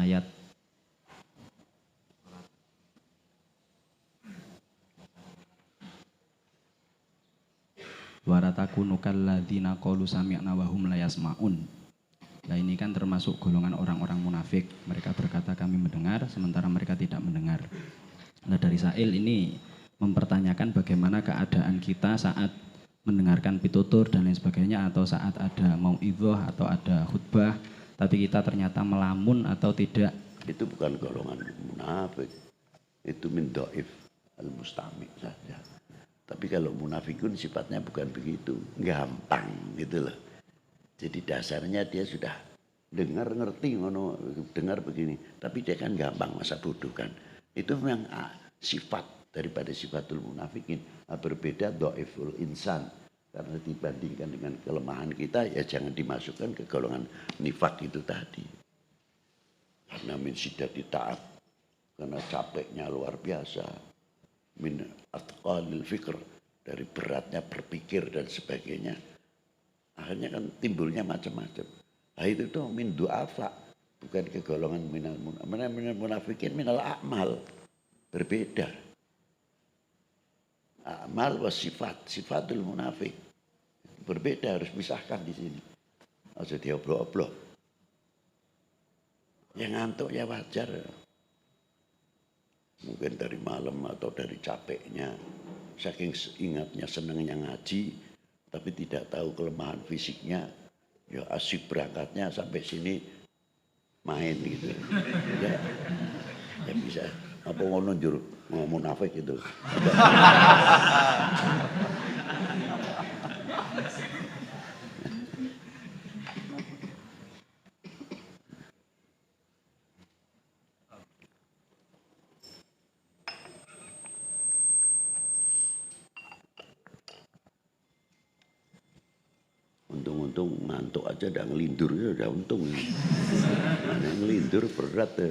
ayat waratakunu kalladzina qalu sami'na wa hum la yasma'un. Nah ini kan termasuk golongan orang-orang munafik. Mereka berkata kami mendengar sementara mereka tidak mendengar. Nah dari Sail ini mempertanyakan bagaimana keadaan kita saat mendengarkan pitutur dan lain sebagainya, atau saat ada mau'idhah atau ada khutbah tapi kita ternyata melamun atau tidak. Itu bukan golongan munafik, itu min dhaif al-mustami saja. Tapi kalau munafikun sifatnya bukan begitu, gampang gitu loh. Jadi dasarnya dia sudah dengar ngerti ngono, dengar begini, tapi dia kan gampang, masa bodoh kan. Itu memang sifat daripada sifatul munafikin. Berbeda dhaiful insan, karena dibandingkan dengan kelemahan kita ya jangan dimasukkan ke golongan nifak itu tadi. Karena min siddati taat, karena capeknya luar biasa, min atqalil fikr, dari beratnya berpikir dan sebagainya, akhirnya kan timbulnya macam-macam. Nah itu tuh min du'afa, bukan ke golongan minal munafikin, minal a'mal, berbeda. Amal was sifat, sifatul munafik berbeda, harus pisahkan di sini. Harus diobrol-obrol. Yang ngantuk ya wajar. Mungkin dari malam atau dari capeknya, saking ingatnya senangnya ngaji, tapi tidak tahu kelemahan fisiknya, ya asik berangkatnya sampai sini main gitu. Ya bisa. Apa ngono njur munafik itu. Untung-untung ngantuk aja udah ngelindur ya udah untung. Mana ngelindur berat ya.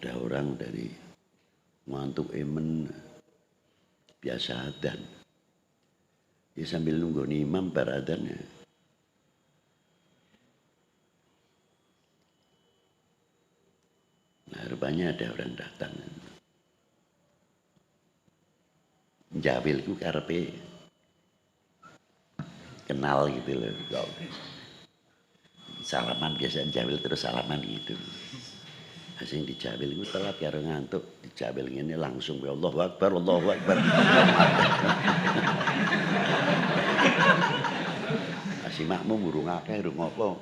Ada orang dari ngantuk emen biasa adzan. Dia sambil nunggu imam bar adzannya. Nah, rupanya ada orang datang. Jawilku karepe kenal gitu loh. Salaman biasa jawil terus salaman gitu. Sing dijawil iku telat karo ngantuk, dijawil ngene langsung ya Allahu Akbar, Allahu Akbar. Masih makmum urung akeh urung apa.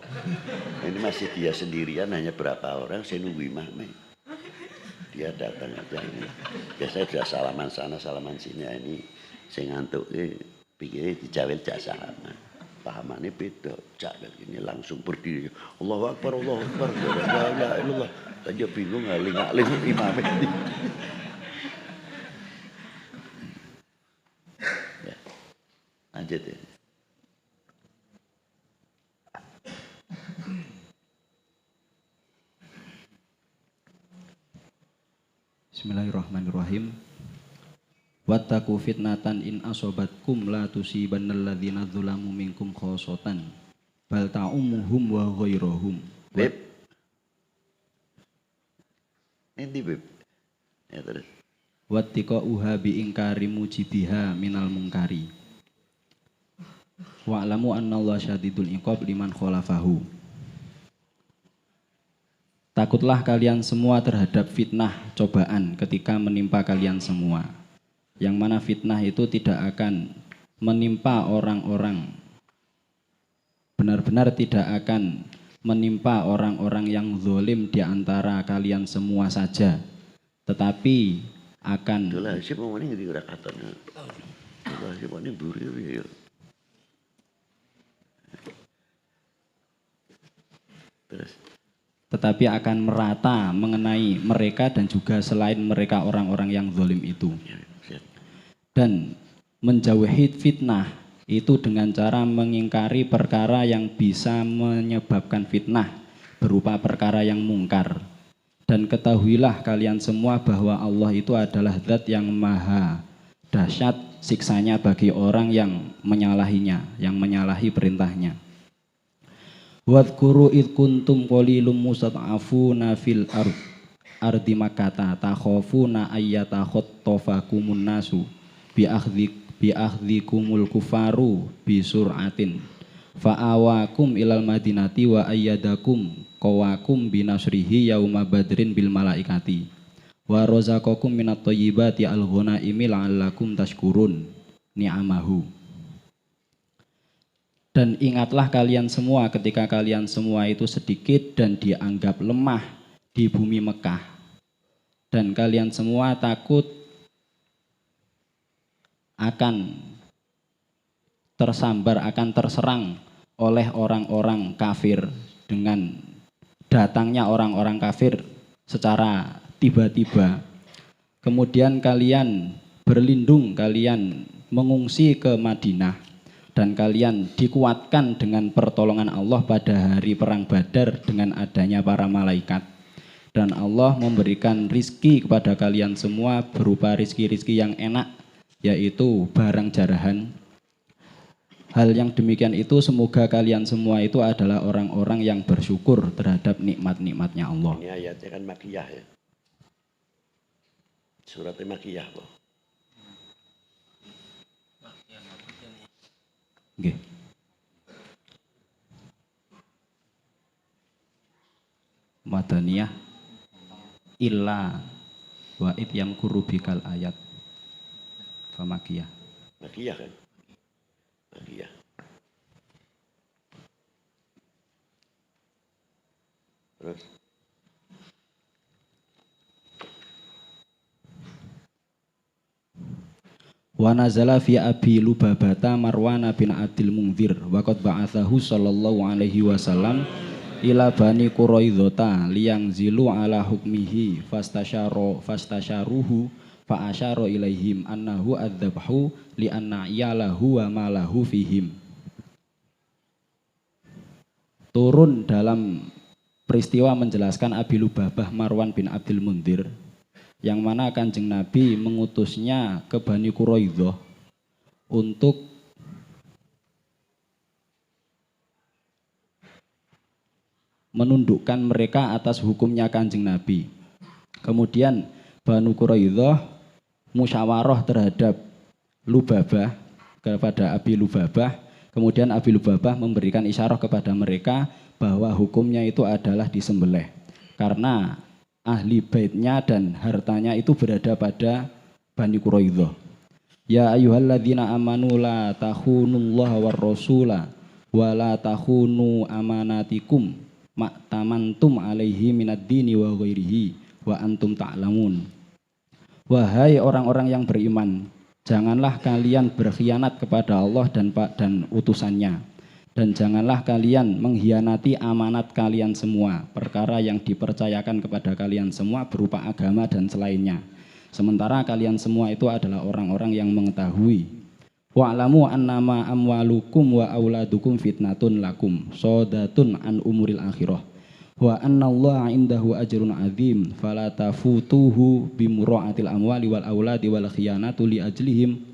Ini masih dia sendirian, hanya berapa orang, saya nunggu imam. Dia datang aja ini. Biasanya sudah salaman sana, salaman sini. Ini saya ngantuk, pikirnya dijawil jak salaman. Pahamannya beda, jawil ini langsung berdiri. Allahu Akbar, Allahu Akbar. La ilaha illallah. Aja bingung ngaling-ngaling imamnya. Ya, lanjut ya. Bismillahirrahmanirrahim. Wattaqu fitnatan in asobatkum la tusibannal ladzina dzalamu minkum khosotan bal ta'ummuhum wa ghairuhum. Beb. Ini beb. Ya terus. Wattiqauha bi ingkari mujibiha minal mungkari. Wa'lamu annallaha syadidul iqab liman khalafahu. Takutlah kalian semua terhadap fitnah cobaan ketika menimpa kalian semua. Yang mana fitnah itu tidak akan menimpa orang-orang, benar-benar tidak akan menimpa orang-orang yang zalim di antara kalian semua saja, tetapi akan itulah siapa ini di katanya. Itulah siapa ini buri ya. Terus tetapi akan merata mengenai mereka dan juga selain mereka orang-orang yang zalim itu. Dan menjauhi fitnah itu dengan cara mengingkari perkara yang bisa menyebabkan fitnah berupa perkara yang mungkar. Dan ketahuilah kalian semua bahwa Allah itu adalah zat yang maha dahsyat siksanya bagi orang yang menyalahinya, yang menyalahi perintahnya. Wadhkuru id kuntum qalilum mustad'afuna fil ardi makkata takhafuna ayyatakhaffakumun nasu bi akhdzikumul kufaru bi sur'atin fa'awakum ilal madinati wa ayyadakum qawakum binasrihi yauma badrin bil malaikati wa razaqakum minat thayyibati al ghanaimi la'allakum tashkurun ni'amahu. Dan ingatlah kalian semua ketika kalian semua itu sedikit dan dianggap lemah di bumi Mekah, dan kalian semua takut akan tersambar, akan terserang oleh orang-orang kafir dengan datangnya orang-orang kafir secara tiba-tiba. Kemudian kalian berlindung, kalian mengungsi ke Madinah, dan kalian dikuatkan dengan pertolongan Allah pada hari perang Badar dengan adanya para malaikat. Dan Allah memberikan rizki kepada kalian semua berupa rizki-rizki yang enak, yaitu barang jarahan. Hal yang demikian itu semoga kalian semua itu adalah orang-orang yang bersyukur terhadap nikmat-nikmatnya Allah. Ini ayatnya kan makiyah ya. Suratnya makiyah kok. Okay. Madaniyah illa wa id yang kurubikal ayat famakiyah. Makiyah kan? Makiyah. Terus wa nazala fi abi lubabata marwana bin adil mungzir wa qad ba'athahu sallallahu alaihi wasallam ila bani quraidzata liyang zilu ala hukmihi fastasyaruhu fa asyara ilaihim annahu adzabhu li anna iyalahu wa malahu fihim. Turun dalam peristiwa menjelaskan Abi Lubabah Marwan bin Abdul Munzir, yang mana Kanjeng Nabi mengutusnya ke Bani Quraidzah untuk menundukkan mereka atas hukumnya Kanjeng Nabi. Kemudian Bani Quraidzah musyawarah terhadap Lubabah kepada Abi Lubabah. Kemudian Abi Lubabah memberikan isyarah kepada mereka bahwa hukumnya itu adalah disembelih, karena ahli baitnya dan hartanya itu berada pada Bani Quraidzah. Ya ayyuhalladzina amanu la takhunullaha war rasula wa la takhunu amanatikum ma'tamantum alaihi minad dini wa ghairihi wa antum ta'lamun. Wahai orang-orang yang beriman, janganlah kalian berkhianat kepada Allah dan utusannya, dan janganlah kalian mengkhianati amanat kalian semua, perkara yang dipercayakan kepada kalian semua berupa agama dan selainnya, sementara kalian semua itu adalah orang-orang yang mengetahui. Wa'lamu annama amwalukum wa auladukum fitnatun lakum sodatun an umuril akhirah wa annallaha indahu ajrun azim fala tafutuhu bimura'atil amwali wal auladi wal khiyanatu li ajlihim.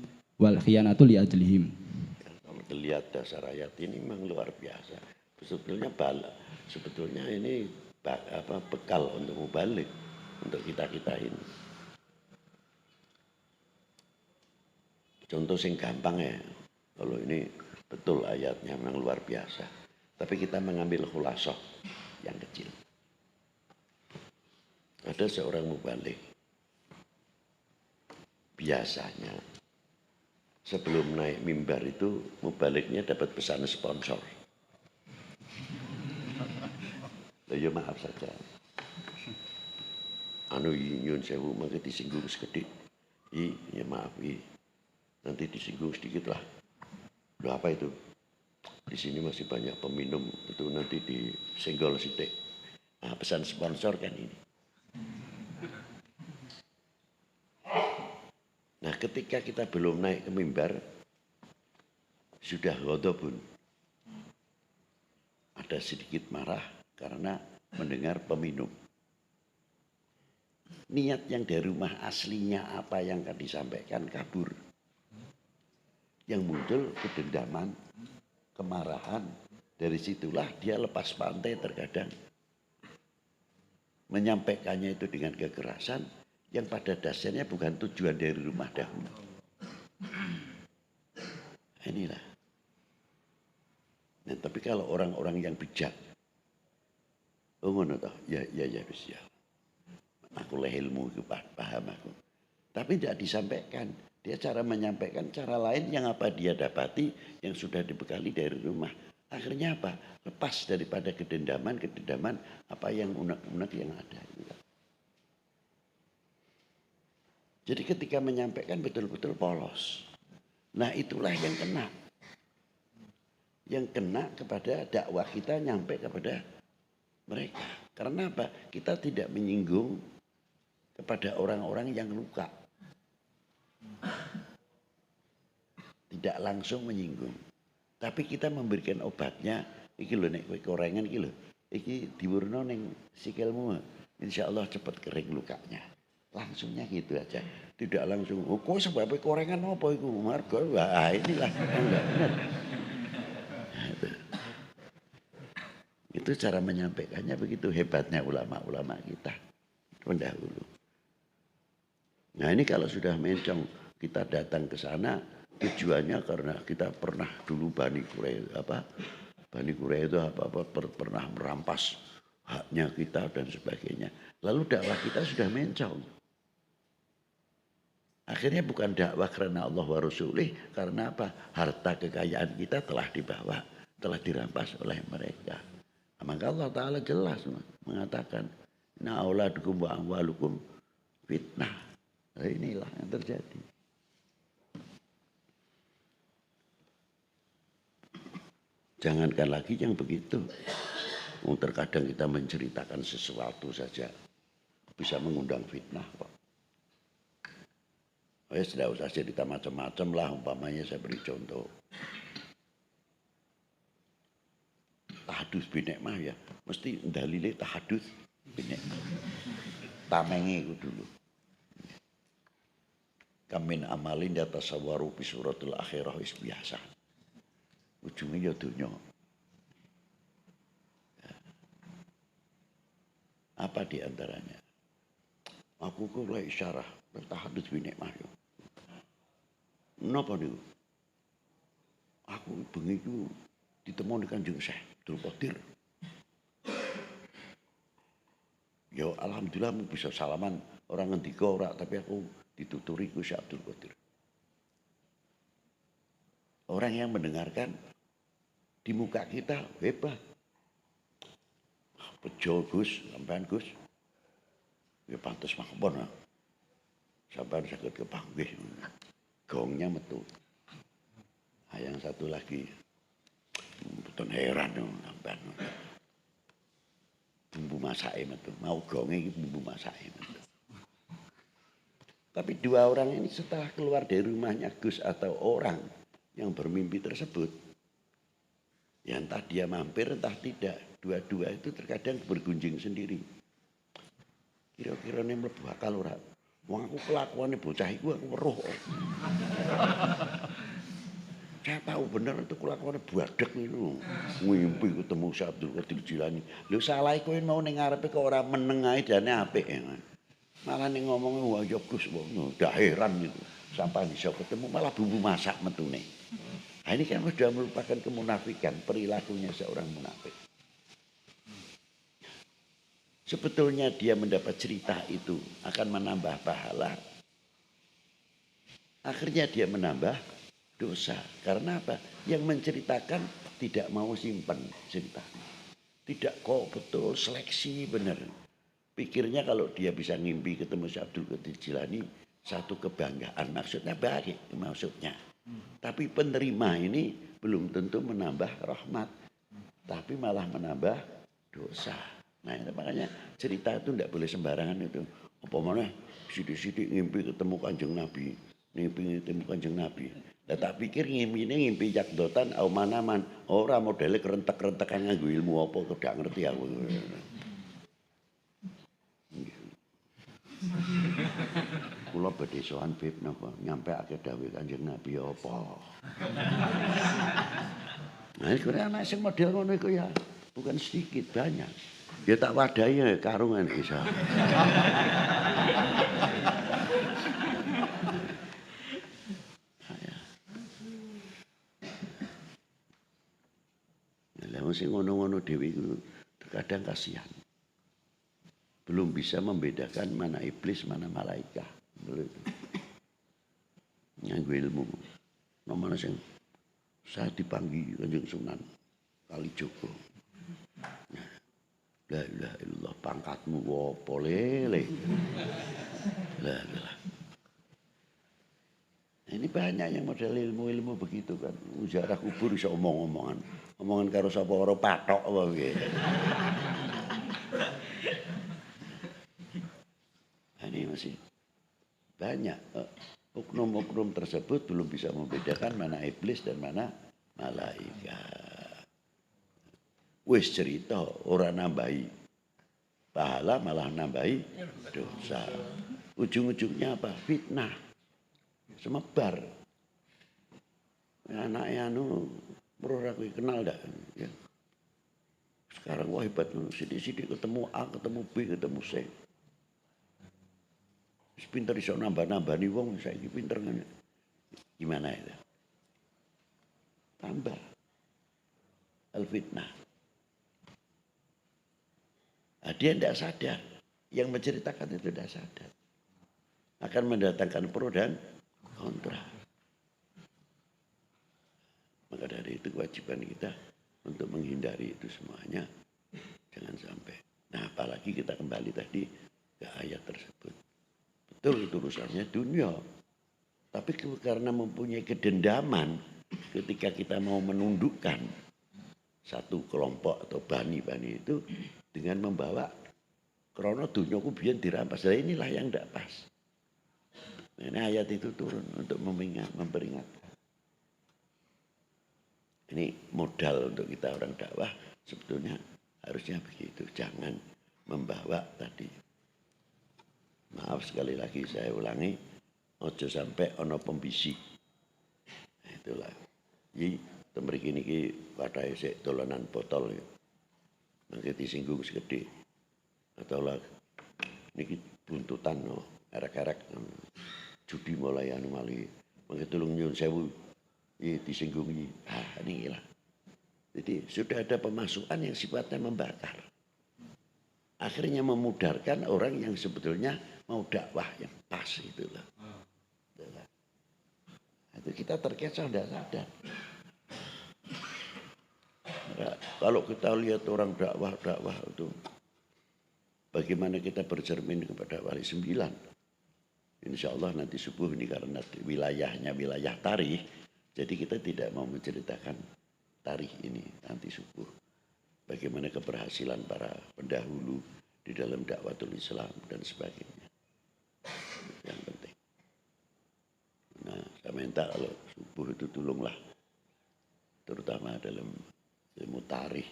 Lihat dasar ayat ini memang luar biasa. Sebetulnya ini bekal untuk mubalik untuk kita ini. Contoh sing gampang ya. Kalau ini betul ayatnya memang luar biasa. Tapi kita mengambil khulasah yang kecil. Ada seorang mubalik. Biasanya sebelum naik mimbar itu mubaliknya dapat pesan sponsor. Ya maaf saja. Nyun sewu mangke disinggung sekedhik. Ya maaf nanti disinggung sedikit lah. Loh apa itu? Di sini masih banyak peminum, itu nanti disenggol sidik. Nah, pesan sponsor kan ini. Nah, ketika kita belum naik ke mimbar, sudah ghadabun. Ada sedikit marah karena mendengar peminum. niat yang dari rumah aslinya apa yang akan disampaikan kabur. Yang muncul kedendaman, kemarahan, dari situlah dia lepas pantai terkadang. Menyampaikannya itu dengan kekerasan yang pada dasarnya bukan tujuan dari rumah dahulu. Inilah. Nah, tapi kalau orang-orang yang bijak, oh ngono toh, ya wis ya. Aku leh ilmu itu paham aku. Tapi tidak disampaikan. Dia cara menyampaikan cara lain yang apa dia dapati yang sudah dibekali dari rumah. Akhirnya apa? Lepas daripada kedendaman apa yang unek-unek yang ada. Jadi ketika menyampaikan betul-betul polos. Nah itulah yang kena. Yang kena kepada dakwah kita nyampe kepada mereka. Karena apa? Kita tidak menyinggung kepada orang-orang yang luka. Tidak langsung menyinggung. Tapi kita memberikan obatnya. Iki lho nek kowe korengan iki lho. Iki diwurno ning sikilmu. Insyaallah cepat kering lukanya. Langsungnya gitu aja. Tidak langsung, oh kok sebabnya korengan apa iku? Marga, wah inilah. Enggak benar. Itu cara menyampaikannya begitu hebatnya ulama-ulama kita pendahulu. Nah ini kalau sudah mencong kita datang ke sana tujuannya karena kita pernah dulu Bani Quraisy itu pernah merampas haknya kita dan sebagainya. Lalu dakwah kita sudah mencong. Akhirnya bukan dakwah karena Allah wa Rasulih, karena apa? Harta kekayaan kita telah dibawa, telah dirampas oleh mereka. Maka Allah Ta'ala jelas mengatakan, inna auladukum wa amwalukum fitnah. Nah, inilah yang terjadi. Jangankan lagi yang begitu. Terkadang kita menceritakan sesuatu saja bisa mengundang fitnah kok. Tidak usah cerita macam-macam lah, umpamanya saya beri contoh. Tahadus binek mah ya, mesti dalile tahadus binek. Tamenge itu dulu. Kamin amalin di atas sawaru bisuratul akhirah is biasa. Ujungnya ya dunya. Apa di antaranya? Aku kula isyarah tahadus binek mah yo. Napa niku? Aku bengi iku ditemoni Kanjeng Syekh Abdul Qadir. Ya alhamdulillah bisa salaman orang ngendika ora, tapi aku dituturi ku Syekh Abdul Qadir. Orang yang mendengarkan di muka kita hebat. Bejo Gus, sampean Gus. Ya pantes mawon. Sampean saged kepanggih. Gongnya metu. Nah, yang satu lagi betul heran dong sampean. Bumbu masake metu. Mau gonge iki bumbu masake metu. Tapi dua orang ini setelah keluar dari rumahnya Gus atau orang yang bermimpi tersebut, ya entah dia mampir entah tidak, dua-dua itu terkadang bergunjing sendiri. Kira-kira ini mlebu akal ora? Wong aku kelakuane bocah iku aku weruh. Saya tahu benar itu kelakuane buadek itu. Ngimpi ketemu Syekh Abdul Qadir Jilani. Lho salah kowe mau ning ngarepe kok ora meneng ae jane apik. Malah ning ngomong wah ya Gus, udah heran gitu. Sampai bisa ketemu malah bumbu masak metune. Nah, ini kan sudah merupakan kemunafikan perilakunya seorang munafik. Sebetulnya dia mendapat cerita itu akan menambah pahala. Akhirnya dia menambah dosa. Karena apa? Yang menceritakan tidak mau simpan ceritanya. Tidak kok betul seleksi benar. Pikirnya kalau dia bisa ngimpi ketemu Syekh Abdul Qadir Jilani, satu kebanggaan. Maksudnya baik maksudnya. Tapi penerima ini belum tentu menambah rahmat. Tapi malah menambah dosa. Nah makanya cerita itu tidak boleh sembarangan itu. Apa mana sidik-sidik ngimpi ketemu Kanjeng Nabi. Ngimpi ketemu Kanjeng Nabi. Nah, tak pikir ngimpi jakdotan au manaman. Ora modele kerentek-kerentekan nganggo ilmu apa gak ngerti aku. badhe sowan Bib napa nyampe akeh dawuh Kanjeng Nabi apa. Nah, iku anak sing model ngono iku ya bukan sedikit, banyak. Ya tak wadahi ya karungan bisa. Lah sing ngono-ngono dhewe iku terkadang kasihan. Belum bisa membedakan mana iblis, mana malaikat. Belum. Nganggo ilmu. Nomor sing saya dipanggil Kanjeng Sunan Kalijogo. La ilaha illallah pangkatmu apa lele. Lah. Ini banyak yang model ilmu-ilmu begitu kan. Ziarah kubur iso omong-omongan. Omongan karo sapa ora patok apa piye. Ini masih banyak oknum-oknum tersebut belum bisa membedakan mana iblis dan mana malaikat. Wis cerita orang nambahi pahala malah nambahi dosa. Ujung-ujungnya apa? Fitnah. Semebar. Anaknya bro aku kenal dah. Ya. Sekarang wah hebat sidik-sidik ketemu A, ketemu B, ketemu C. Pinter iso nambah-nambah nih wong saiki pinter kan. Gimana itu? Tambah. Al-fitnah. Nah, dia tidak sadar. Yang menceritakan itu tidak sadar. Akan mendatangkan pro dan kontra. Maka dari itu kewajiban kita untuk menghindari itu semuanya. Jangan sampai. Nah apalagi kita kembali tadi ke ayat tersebut. Betul itu urusannya dunia. Tapi karena mempunyai kedendaman ketika kita mau menundukkan satu kelompok atau bani-bani itu dengan membawa krono dunyaku biyen dirampas. Nah, inilah yang tidak pas. Nah, ini ayat itu turun untuk memperingatkan. Ini modal untuk kita orang dakwah sebetulnya harusnya begitu. Jangan membawa tadi. Maaf sekali lagi saya ulangi. Ojo sampai ono pembisik. Nah, itulah. Jadi temriki niki wadah esek dolanan botol ya. Mangke disinggung segede. Atau lah niki buntutan no. Erek-erek judi mulai anu mali. Mangke tulung nyun sewu. Disinggung ini. Ini lah. Jadi sudah ada pemasukan yang sifatnya membakar. Akhirnya memudarkan orang yang sebetulnya mau dakwah yang pas itulah. Itu kita terkecoh tidak sadar. Nah, kalau kita lihat orang dakwah itu bagaimana kita bercermin kepada Wali 9. Insya Allah nanti subuh ini karena wilayahnya wilayah tarikh, jadi kita tidak mau menceritakan tarikh ini nanti subuh. Bagaimana keberhasilan para pendahulu di dalam dakwatul Islam dan sebagainya. Yang penting. Nah, saya minta kalau subuh itu tolonglah, terutama dalam ilmu tarikh.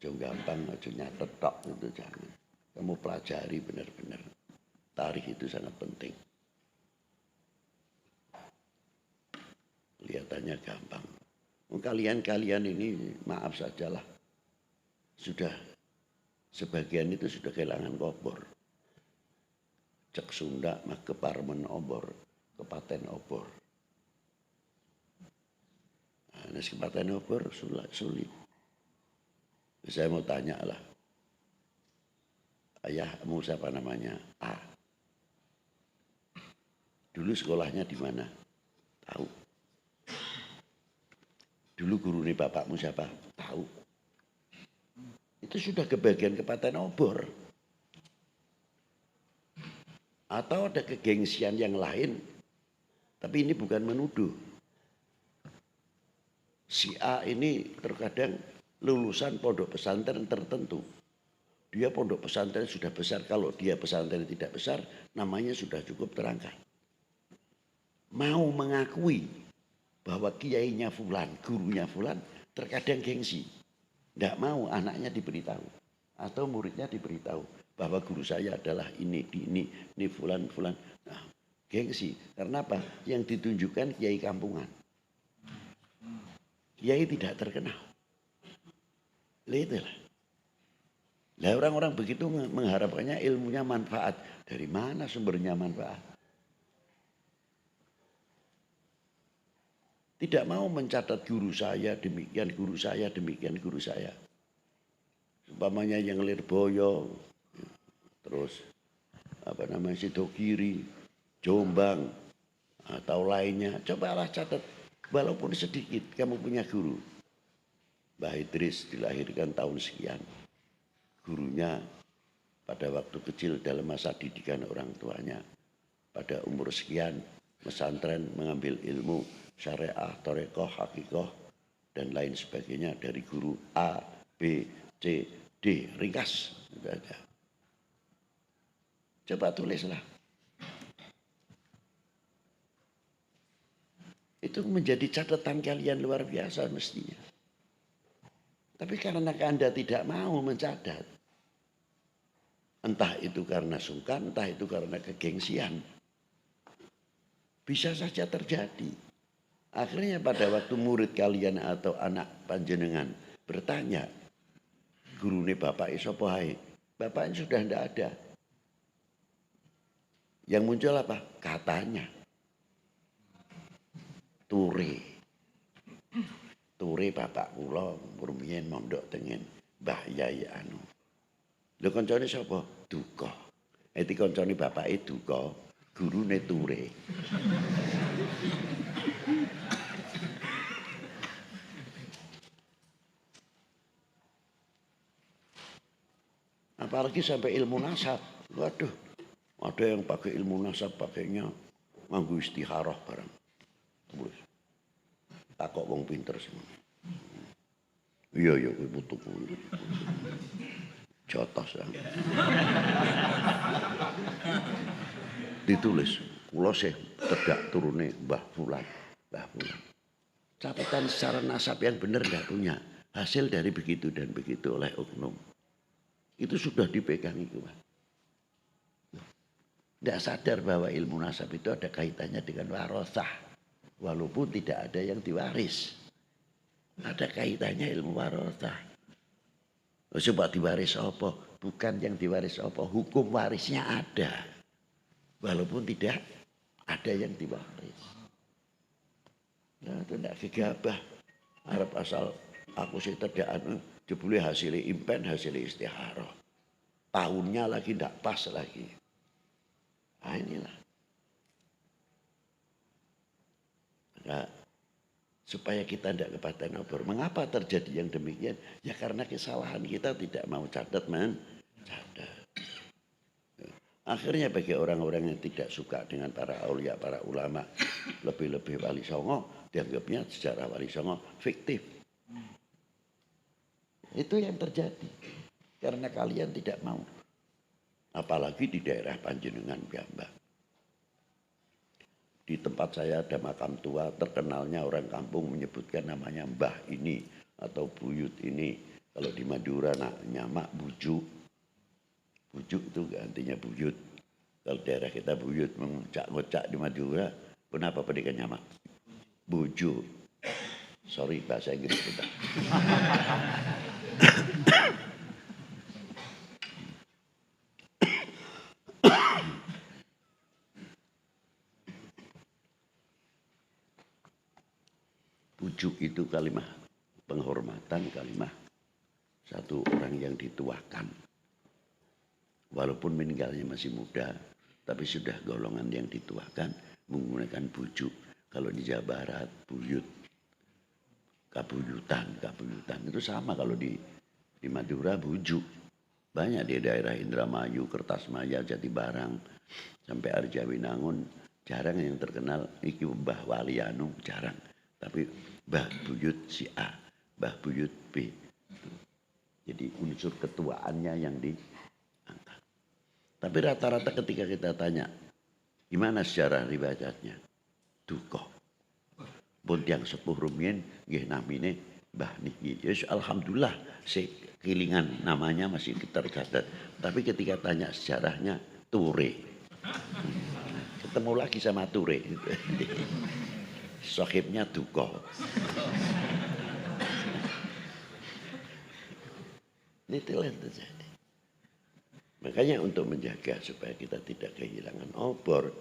Jangan gampang, jangan nyatet tok itu jangan. Kamu pelajari benar-benar. Tarikh itu sangat penting. Kelihatannya gampang. Kalian ini maaf sajalah. Sudah sebagian itu sudah kehilangan obor. Cek Sunda mah keparmen obor, kepaten obor. Nah, kepaten obor sulit. Saya mau tanya lah. Ayahmu siapa namanya? A. Dulu sekolahnya di mana? Tahu. Dulu gurune bapakmu siapa? Tahu. Itu sudah kebagian kepaten obor. Atau ada kegengsian yang lain. Tapi ini bukan menuduh. Si A ini terkadang lulusan pondok pesantren tertentu. Dia pondok pesantren sudah besar. Kalau dia pesantren tidak besar, namanya sudah cukup terangkat. Mau mengakui bahwa kiainya fulan, gurunya fulan, terkadang gengsi. Tidak mau anaknya diberitahu. Atau muridnya diberitahu bahwa guru saya adalah ini fulan. Nah, Gengsi. Karena apa? Yang ditunjukkan kiai kampungan. Kiai tidak terkenal. Itulah. Lah orang-orang begitu mengharapkannya ilmunya manfaat. Dari mana sumbernya manfaat? Tidak mau mencatat guru saya, demikian guru saya, demikian guru saya. Umpamanya yang Lirboyo, terus Sidogiri, Jombang, atau lainnya. Cobalah catat, walaupun sedikit kamu punya guru. Mbah Idris dilahirkan tahun sekian. Gurunya pada waktu kecil dalam masa didikan orang tuanya. Pada umur sekian, pesantren mengambil ilmu syariah, torekoh, hakikoh, dan lain sebagainya dari guru A, B, C, D. Ringkas. Coba tulislah. Itu menjadi catatan kalian luar biasa mestinya. Tapi karena Anda tidak mau mencatat, entah itu karena sungkan, entah itu karena kegengsian, bisa saja terjadi. Akhirnya pada waktu murid kalian atau anak panjenengan bertanya, guru ini bapak sapa hai? Bapaknya sudah tidak ada. Yang muncul apa? Katanya. Ture bapak kula rumiyin mondok tengen Mbah Yai anu. Lho kancane sapa? Duka. Eti kancane bapake Duka, gurune Ture. Apalagi sampai ilmu nasab. Waduh, ada yang pakai ilmu nasab pakainya nganggo istikharah bareng. Terus takok wong pinter semua. Iya kuwi putuku. Jotos ya. Ditulis, kula sih tedak turune Mbah Fulan. Catatan secara nasab yang benar enggak punya. Hasil dari begitu dan begitu oleh oknum. Itu sudah dipegang itu, Pak. Tidak sadar bahwa ilmu nasab itu ada kaitannya dengan warosah. Walaupun tidak ada yang diwaris. Ada kaitannya ilmu warosah. Coba diwaris apa? Bukan yang diwaris apa. Hukum warisnya ada. Walaupun tidak ada yang diwaris. Nah itu tidak gegabah. Harap asal aku sih tidak anu. Jebule hasilnya impen, hasilnya istikharah. Tahunnya lagi tidak pas lagi. Nah inilah. Nah, supaya kita tidak kepaten obor. Mengapa terjadi yang demikian? Ya karena kesalahan kita tidak mau catat mencatat. Akhirnya bagi orang-orang yang tidak suka dengan para aulia, para ulama, lebih-lebih Wali Songo, dianggapnya sejarah Wali Songo fiktif. Itu yang terjadi. Karena kalian tidak mau. Apalagi di daerah Panjenengan Piyambak. Di tempat saya ada makam tua, terkenalnya orang kampung menyebutkan namanya Mbah ini atau Buyut ini. Kalau di Madura namanya Mak Bujuk. Bujuk itu gantinya Buyut. Kalau daerah kita Buyut mengocak-ngocak di Madura, kenapa pendidikannya Mak? Bujuk. Sorry bahasa Inggris kita. Bujuk itu kalimat penghormatan, kalimat satu orang yang dituakan. Walaupun meninggalnya masih muda, tapi sudah golongan yang dituakan menggunakan bujuk. Kalau di Jawa Barat, buyut, kabuyutan itu sama kalau di Madura bujuk. Banyak di daerah Indramayu, Kertasmaya, Jatibarang, sampai Arjawinangun, jarang yang terkenal iki Mbah Walianu, jarang. Tapi Mbah Buyut si A, Mbah Buyut B. Jadi unsur ketuaannya yang diangkat. Tapi rata-rata ketika kita tanya, gimana sejarah riwayatnya? Duka. Pun yang sepuh rumiyin nggih namine Mbah niki. Ya alhamdulillah sekilingan namanya masih tercatat. Tapi ketika tanya sejarahnya Ture. ketemu lagi sama Ture. Sohibnya duko. Itulah yang terjadi. Makanya untuk menjaga supaya kita tidak kehilangan obor,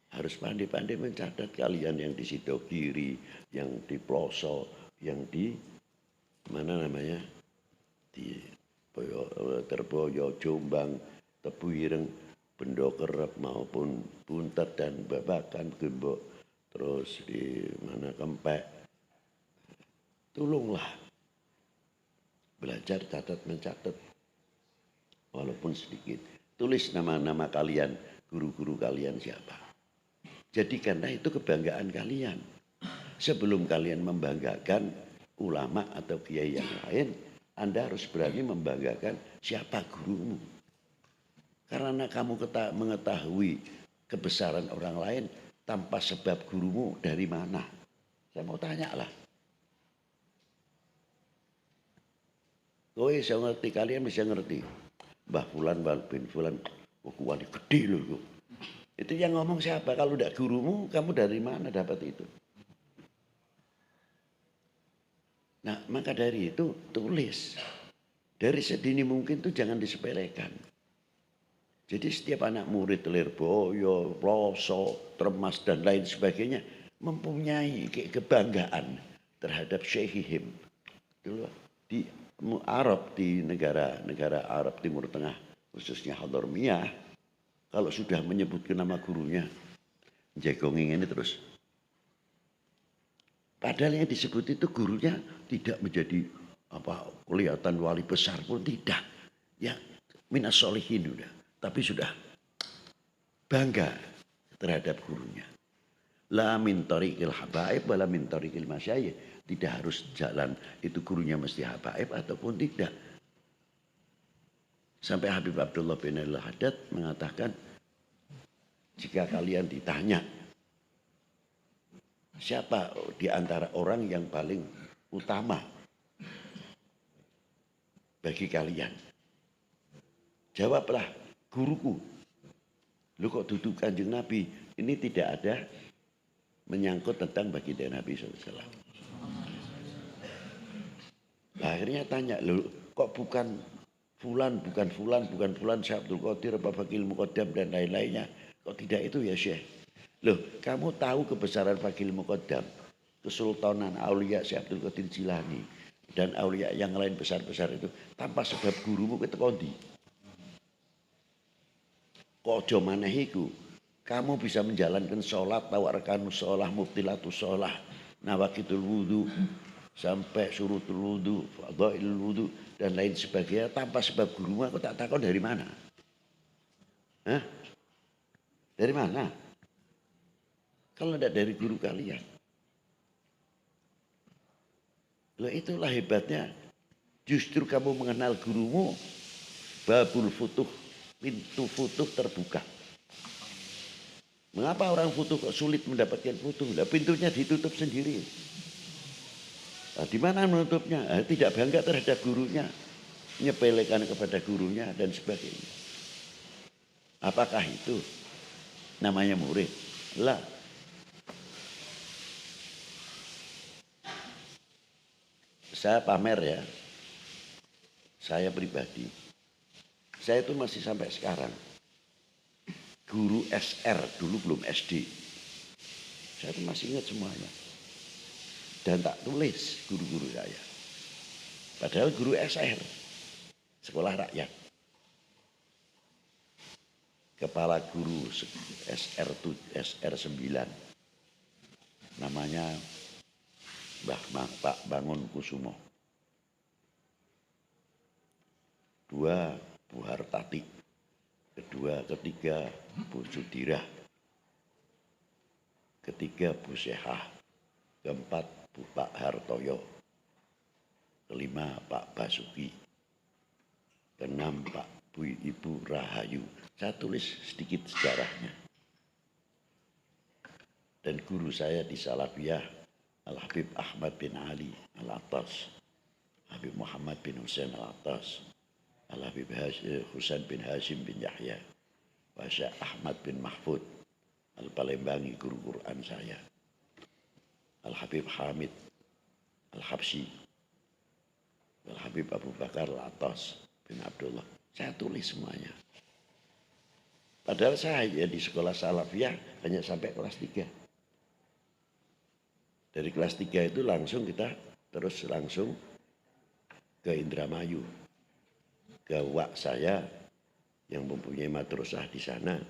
harus pandai-pandai mencatat kalian yang di Sidogiri, yang di Ploso, yang di mana namanya, di Terboyo, Jombang, Tebuireng, Bendokerep maupun Buntet dan Babakan, Gembok, terus di mana Kempek. Tolonglah belajar catat mencatat walaupun sedikit. Tulis nama-nama kalian, guru-guru kalian siapa. Jadikanlah itu kebanggaan kalian. Sebelum kalian membanggakan ulama atau kiai yang lain, Anda harus berani membanggakan siapa gurumu. Karena kamu mengetahui kebesaran orang lain tanpa sebab gurumu dari mana. Saya mau tanya lah. Kowe bisa ngerti, kalian bisa ngerti. Mbah Fulan bin Fulan, kuwani gede loh. Itu yang ngomong siapa? Kalau tidak gurumu, kamu dari mana dapat itu? Nah, maka dari itu tulis. Dari sedini mungkin itu jangan disepelekan. Jadi setiap anak murid Lirboyo, Ploso, Tremas dan lain sebagainya mempunyai kebanggaan terhadap syekhihim. Dulu di Arab, di negara Arab Timur Tengah, khususnya Hadramiyah, kalau sudah menyebutkan nama gurunya, jegonging ini terus. Padahal yang disebut itu gurunya tidak menjadi kelihatan wali besar pun tidak. Ya, minas solihin udah. Tapi sudah bangga terhadap gurunya. La min tariqil habaib wala min tariqil masyayikh. Tidak harus jalan itu gurunya mesti habaib ataupun tidak. Sampai Habib Abdullah bin Al-Haddad mengatakan, jika kalian ditanya siapa di antara orang yang paling utama bagi kalian, jawablah guruku. Lu kok duduk Kanjeng Nabi? Ini tidak ada menyangkut tentang baginda Nabi SAW. Nah, akhirnya tanya, lu kok bukan Fulan, Syekh Abdul Qadir, Pak Fakil Muqaddam dan lain-lainnya. Kok tidak itu ya Syekh? Loh, kamu tahu kebesaran Fakil Muqaddam, Kesultanan Aulia Syekh Abdul Qadir Jilani dan aulia yang lain besar-besar itu tanpa sebab gurumu kita kondi. Kojo manehiku, kamu bisa menjalankan sholat, tawarkanus sholat, mubtilatus sholat, nawakitul wudu, sampai surutul wudu, fadhailul wudu, dan lain sebagainya tanpa sebab gurumu. Aku tak tahu dari mana. Hah? Dari mana? Kalau tidak dari guru kalian. Loh, itulah hebatnya. Justru kamu mengenal gurumu, babul futuh, pintu futuh terbuka. Mengapa orang futuh kok sulit mendapatkan futuh? Nah, pintunya ditutup sendiri. Nah, di mana menutupnya? Nah, tidak bangga terhadap gurunya, nyepelekan kepada gurunya dan sebagainya. Apakah itu namanya murid? Lah. Saya pamer ya. Saya pribadi. Saya itu masih sampai sekarang guru SR, dulu belum SD. Saya itu masih ingat semuanya. Dan tak tulis guru-guru saya. Padahal guru SR, sekolah rakyat. Kepala guru SR 9. Namanya Pak Bangun Kusumo. 2 Bu Hartati, ketiga Bu Sudirah, ketiga Bu Syehah, keempat Bu Pak Hartoyo, kelima Pak Basuki, keenam Pak Bu Ibu Rahayu. Saya tulis sedikit sejarahnya. Dan guru saya di Salafiyah Al-Habib Ahmad bin Ali Al-Attas, Habib Muhammad bin Hussein Al-Attas, Al-Habib Husain bin Hashim bin Yahya, Syekh Ahmad bin Mahfud, Al-Palembangi, guru Quran saya. Al-Habib Hamid Al-Habsyi, Al-Habib Abu Bakar Al-Atas bin Abdullah. Saya tulis semuanya. Padahal saya di sekolah Salafiyah hanya sampai kelas 3. Dari kelas 3 itu langsung kita terus langsung ke Indramayu. Ke wak saya yang mempunyai madrasah di sana.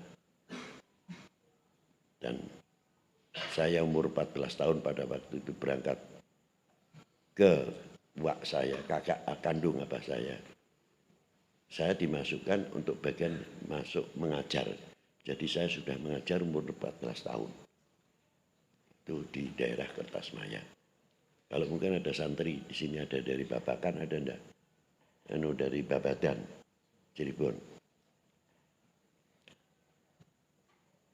Dan saya umur 14 tahun pada waktu itu berangkat ke wak saya, kakak kandung abah saya. Saya dimasukkan untuk bagian masuk mengajar. Jadi saya sudah mengajar umur 14 tahun. Itu di daerah Kertasmaya. Kalau mungkin ada santri, di sini ada dari Babakan, ada enggak? Dari Babadan, Cirebon.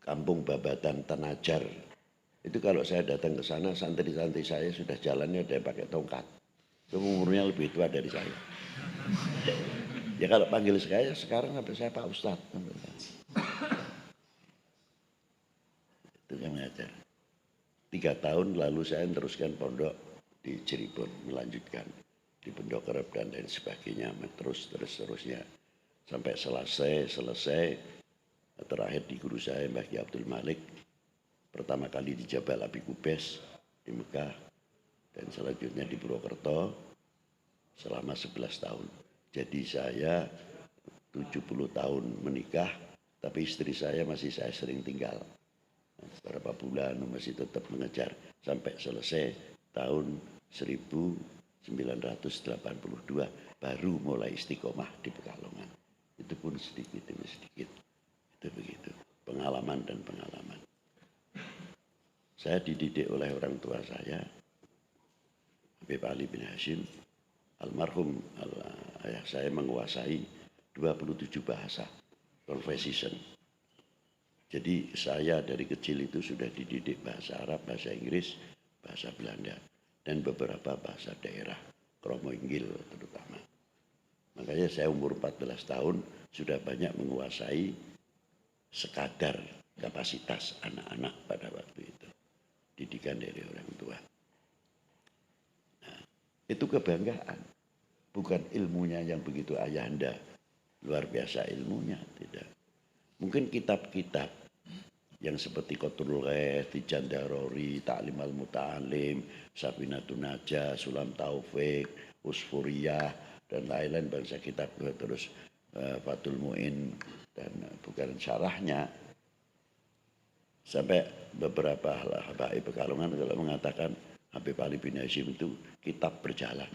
Kampung Babadan, Tanajar. Itu kalau saya datang ke sana, santri-santri saya sudah jalannya ada yang pakai tongkat. Itu umurnya lebih tua dari saya. Ya kalau panggil saya sekarang sampai saya Pak Ustadz. Itu yang mengajar. 3 tahun lalu saya teruskan pondok di Cirebon, melanjutkan di Pondok Kerep dan lain sebagainya, terusnya sampai selesai terakhir di guru saya Mbah Ki Abdul Malik, pertama kali di Jabal Abi Kubes di Mekah dan selanjutnya di Purwokerto selama 11 tahun. Jadi saya 70 tahun menikah, tapi istri saya masih saya sering tinggal. Beberapa bulan masih tetap mengejar sampai selesai tahun 1982 baru mulai istiqomah di Pekalongan. Itu pun sedikit demi sedikit. Itu begitu, pengalaman dan pengalaman. Saya dididik oleh orang tua saya, Habib Ali bin Hashim, almarhum ayah saya menguasai 27 bahasa, conversation. Jadi saya dari kecil itu sudah dididik bahasa Arab, bahasa Inggris, bahasa Belanda, dan beberapa bahasa daerah, Kromo Inggil terutama. Makanya saya umur 14 tahun sudah banyak menguasai sekadar kapasitas anak-anak pada waktu itu. Didikan dari orang tua. Nah, itu kebanggaan. Bukan ilmunya yang begitu ayahanda. Luar biasa ilmunya, tidak. Mungkin kitab-kitab yang seperti Qatrul Ghaith, Tijan Darori, Ta'lim Al-Muta'alim, Safinatun Najah, Sulam Taufik, Usfuriyah, dan lain-lain bangsa kitab terus Fathul Mu'in dan bukan syarahnya. Sampai beberapa habaib Pekalongan kalau mengatakan Habib Ali bin Hashim itu kitab berjalan.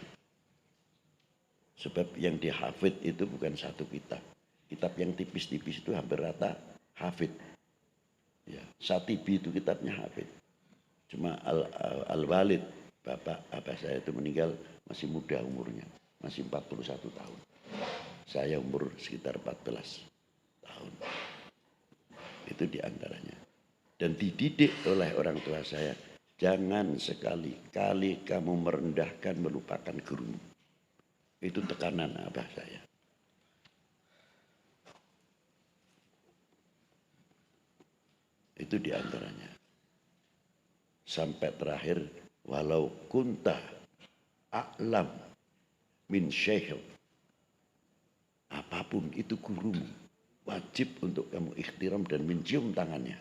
Sebab yang dihafid itu bukan satu kitab. Kitab yang tipis-tipis itu hampir rata hafid. Ya, Satibi itu kitabnya hafid. Cuma Al-Walid, bapak saya itu meninggal masih muda umurnya. Masih 41 tahun. Saya umur sekitar 14 tahun. Itu diantaranya. Dan dididik oleh orang tua saya. Jangan sekali-kali kamu merendahkan, melupakan gurumu. Itu tekanan abah saya. Itu diantaranya. Sampai terakhir, walau kunta a'lam min syekh, apapun itu gurumu, wajib untuk kamu ikhtiram dan mencium tangannya.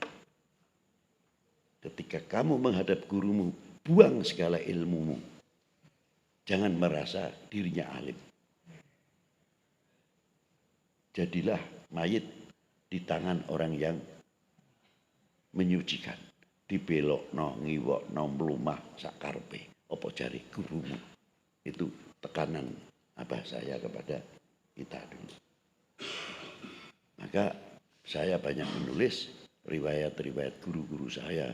Ketika kamu menghadap gurumu, buang segala ilmumu. Jangan merasa dirinya alim. Jadilah mayit di tangan orang yang menyucikan. Dibelokno, ngiwokno, mlumah sakarpe. Apa jari gurumu. Itu tekanan abah saya kepada kita dulu. Maka saya banyak menulis riwayat-riwayat guru-guru saya.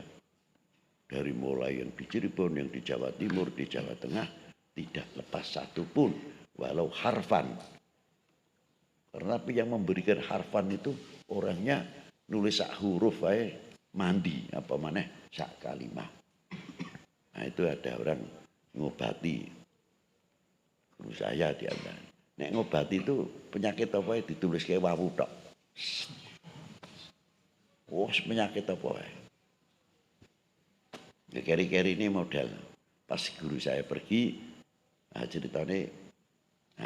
Dari mulai yang di Cirebon, yang di Jawa Timur, di Jawa Tengah. Tidak lepas satu pun, walau harfan. Karena yang memberikan harfan itu orangnya nulis sak huruf aja mandi apa maneh sak kalimah. Nah itu ada orang ngobati guru saya di antara. Nek ngobati itu penyakit apa ditulis kayak wawu tok. Oh penyakit apa Ya, keri-keri ini modal. Pas guru saya pergi, ceritanya,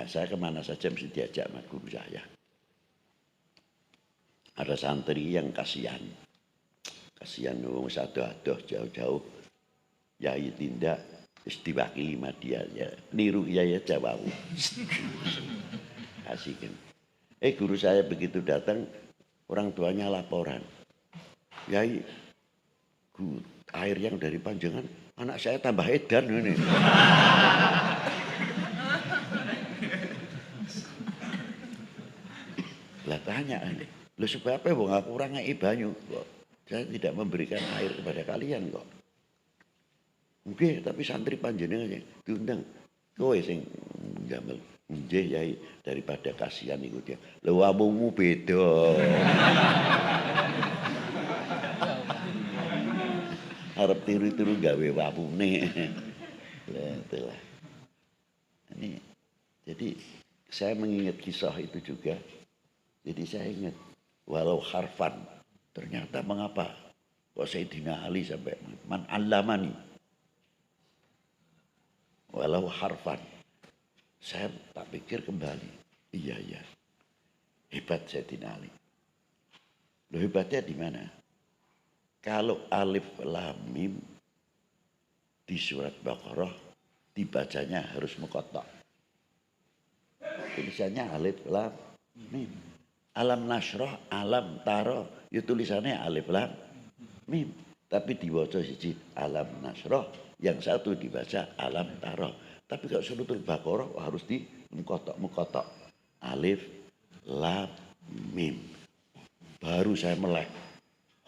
saya kemana saja mesti diajak sama guru saya. Ada santri yang kasihan wong adoh-adoh jauh-jauh. Yai tindak wis diwakili sama dia ya. Niru Yai Jawa. Asik kan. Guru saya begitu datang, orang tuanya laporan. Yai, air yang dari Panjenengan, anak saya tambah edan ini. Lah tanya, lo supaya apa wong aku ora ngeki banyu kok. Saya tidak memberikan air kepada kalian kok. Nggih, tapi santri Panjenengan diundang. Kowe sing njamel. Nggih Yai, daripada kasihan iku dia. Lho amumu beda. Harap tiru-tiru gawe wapune. Lah itulah. Ini jadi saya mengingat kisah itu juga. Jadi saya ingat walau harfan ternyata mengapa kok Sayyidina Ali sampai man allamani walau harfan. Saya tak pikir kembali. Iya hebat Sayyidina Ali. Loh hebatnya di mana? Kalau alif lam mim di surat Baqarah dibacanya harus muqatta'. Tulisannya alif lam mim. Alam nasroh, alam taro, ya tulisannya alif lam mim. Tapi dibaca siji alam nasroh, yang satu dibaca alam taro. Tapi kalau suratul Baqarah harus di muqatta'. Alif lam mim. Baru saya melek.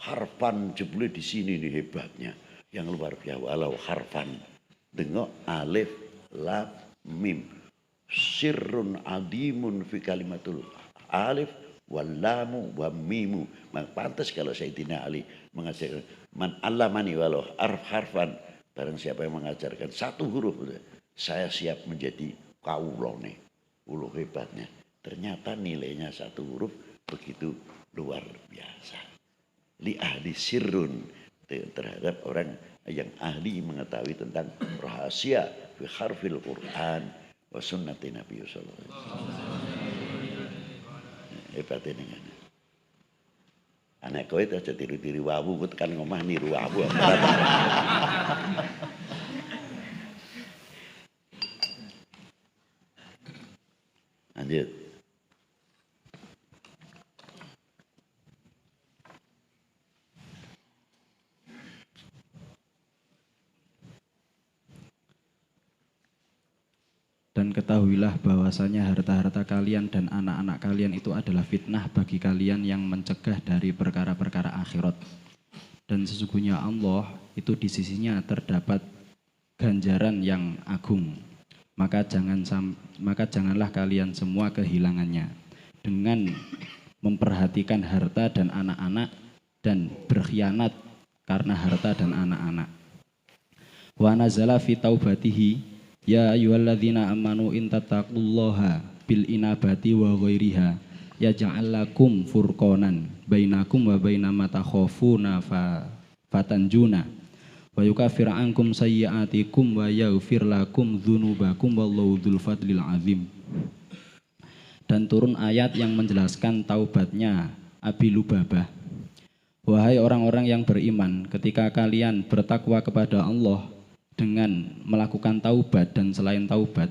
Harfan jebule di sini nih hebatnya, yang luar biasa. Walau harfan, dengo alif lam mim, sirrun adimun fi kalimatul alif wal lamu wa mimu. Pantas kalau Sayyidina Ali mengajarkan man allamani walau harfan, barang siapa yang mengajarkan satu huruf, saya siap menjadi kaulone. Uluh hebatnya. Ternyata nilainya satu huruf begitu luar biasa. Li ahli sirrun, terhadap orang yang ahli mengetahui tentang rahasia fi harfil Quran wa sunnati Nabi sallallahu alaihi wasallam. Hebat ini kan. Anak kowe itu aja tiru-tiru wawu, kok tekan ngomah niru wawu. Lanjut. Dan ketahuilah bahwasanya harta-harta kalian dan anak-anak kalian itu adalah fitnah bagi kalian yang mencegah dari perkara-perkara akhirat. Dan sesungguhnya Allah itu di sisinya terdapat ganjaran yang agung. Maka janganlah kalian semua kehilangannya dengan memperhatikan harta dan anak-anak dan berkhianat karena harta dan anak-anak. Wa nazala fi taubatihi ya ayyuhalladzina amanu in tattaqullaha bil inabati wa ghairiha yaj'al lakum furqanan bainakum wa baina ma takhafuna fatanjuna wa yukaffir ankum sayyi'atikum wa yaghfir lakum dzunubakum wallahu dzul fadlil azim. Dan turun ayat yang menjelaskan taubatnya Abi Lubabah. Wahai orang-orang yang beriman, ketika kalian bertakwa kepada Allah dengan melakukan taubat dan selain taubat,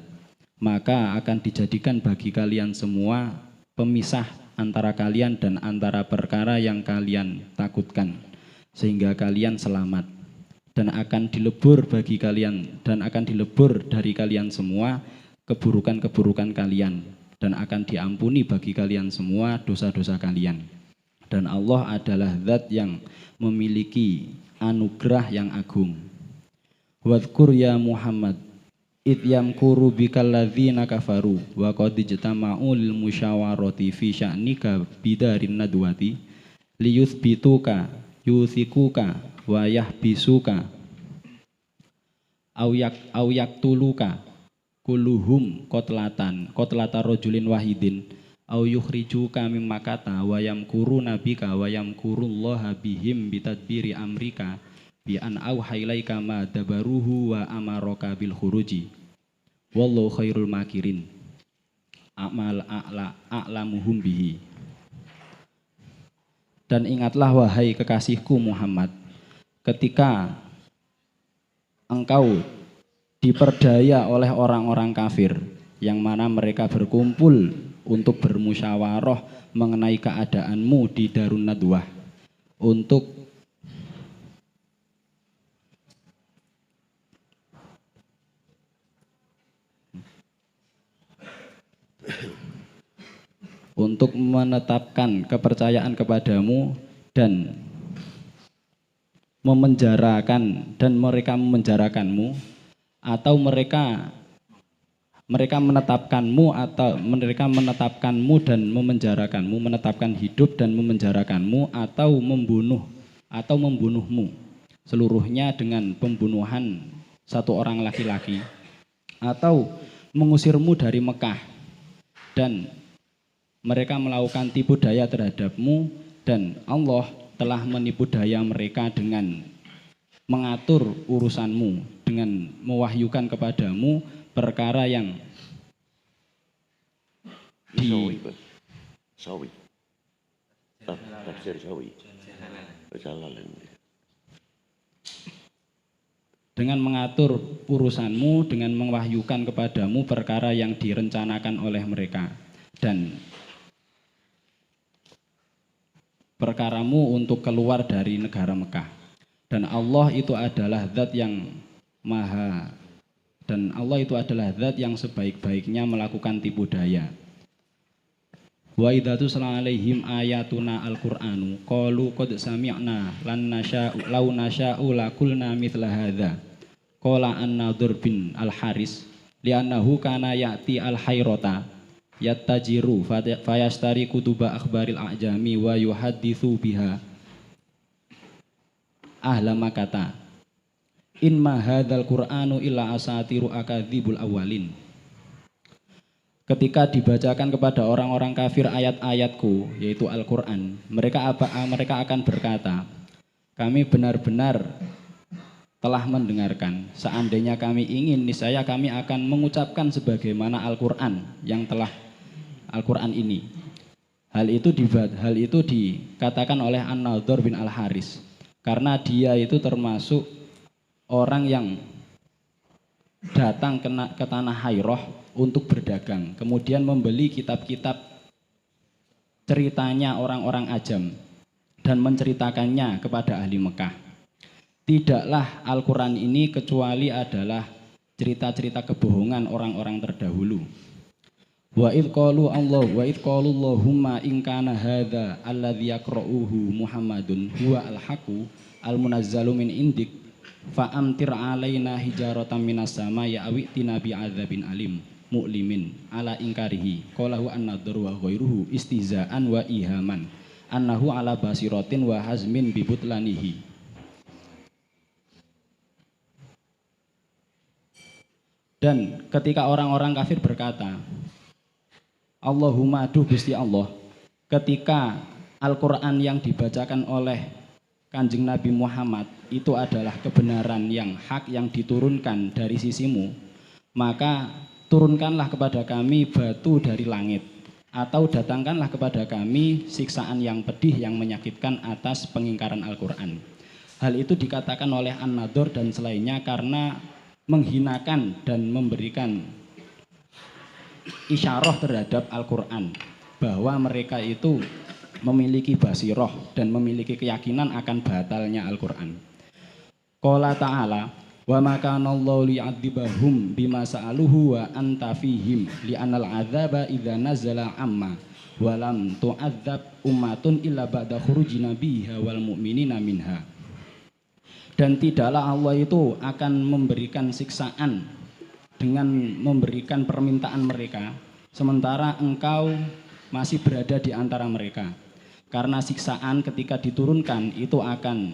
maka akan dijadikan bagi kalian semua pemisah antara kalian dan antara perkara yang kalian takutkan, sehingga kalian selamat, dan akan dilebur bagi kalian dan akan dilebur dari kalian semua keburukan-keburukan kalian, dan akan diampuni bagi kalian semua dosa-dosa kalian. Dan Allah adalah zat yang memiliki anugerah yang agung. Wadhkur ya Muhammad id yamkuru bikal ladzina kafaru wa qad ijtama'u lil musyawarati fi sya'nika bidarin nadwati liyuthbituka yuthikuka wa yahbisuka au yaktuluka kulluhum qatlata rajulin wahidin au yukhrijuka mim makata wa yamkuruna bika wa yamkurullaha bihim bitadbiri amrika bi an auhailaika ma dabaruhu wa amaraka bil khuruji wallahu khairul makirin a'lamuhum bihi. Dan ingatlah wahai kekasihku Muhammad, ketika engkau diperdaya oleh orang-orang kafir yang mana mereka berkumpul untuk bermusyawarah mengenai keadaanmu di Darun Nadwah untuk menetapkan kepercayaan kepadamu dan mereka memenjarakanmu, atau mereka menetapkanmu dan memenjarakanmu, menetapkan hidup dan memenjarakanmu, atau membunuhmu seluruhnya dengan pembunuhan satu orang laki-laki, atau mengusirmu dari Mekah, dan mereka melakukan tipu daya terhadapmu, dan Allah telah menipu daya mereka dengan mengatur urusanmu, dengan mewahyukan kepadamu perkara yang dengan mengatur urusanmu, dengan mewahyukan kepadamu perkara yang direncanakan oleh mereka, dan perkaramu untuk keluar dari negara Mekah. Dan Allah itu adalah zat yang maha, dan Allah itu adalah zat yang sebaik-baiknya melakukan tipu daya. Wa idza tusla alaihim ayatuna alquranu qalu qad sami'na lan nasya'u law nasya'u laqulna mithla hadza qala an-nadhr bin al-haris li'annahu kana ya'ti al-hayrata yattajiru fayastari kutuba akhbaril a'jami wa yuhadditsu biha ahla makata in ma hadzal qur'anu illa asatiru akadzibul awalin. Ketika dibacakan kepada orang-orang kafir ayat-ayatku, yaitu Al-Quran, mereka akan berkata, kami benar-benar telah mendengarkan. Seandainya kami ingin, niscaya kami akan mengucapkan sebagaimana Al-Quran yang telah Al-Quran ini. Hal itu dikatakan oleh An-Nadhr bin Al-Haris, karena dia itu termasuk orang yang datang ke tanah Hairah untuk berdagang, kemudian membeli kitab-kitab ceritanya orang-orang ajam dan menceritakannya kepada ahli Mekah. Tidaklah Al-Quran ini kecuali adalah cerita-cerita kebohongan orang-orang terdahulu. Wa idh qalu Allahumma in kana hadza alladzi yaqra'uhu Muhammadun huwa al-haqqu al-munazzalu min indik fa'amtir alaina hijaratan minas sama ya'wi'tina bi'adzabin alim mu'limin ala ingkarihi qalahu an-nadhr wa ghairuhu istihza'an wa ihaman annahu ala basiratin wa hazmin bibutlanihi. Dan ketika orang-orang kafir berkata, Allahumma aduh Gusti Allah, ketika Al-Quran yang dibacakan oleh Kanjeng Nabi Muhammad itu adalah kebenaran yang hak yang diturunkan dari sisimu, maka turunkanlah kepada kami batu dari langit, atau datangkanlah kepada kami siksaan yang pedih yang menyakitkan atas pengingkaran Al-Quran. Hal itu dikatakan oleh An-Nadhr dan selainnya karena menghinakan dan memberikan isyarah terhadap Al-Quran, bahwa mereka itu memiliki basiroh dan memiliki keyakinan akan batalnya Al-Quran. Qala ta'ala wa ma kana Allahu li'adzibahum bima sa'aluhu wa anta fihim li'anal adzaba idza nazala amma wa lam tu'adzab ummatun illa ba'da khuruji nabiha wal mu'minina minha. Dan tidaklah Allah itu akan memberikan siksaan dengan memberikan permintaan mereka sementara engkau masih berada di antara mereka, karena siksaan ketika diturunkan itu akan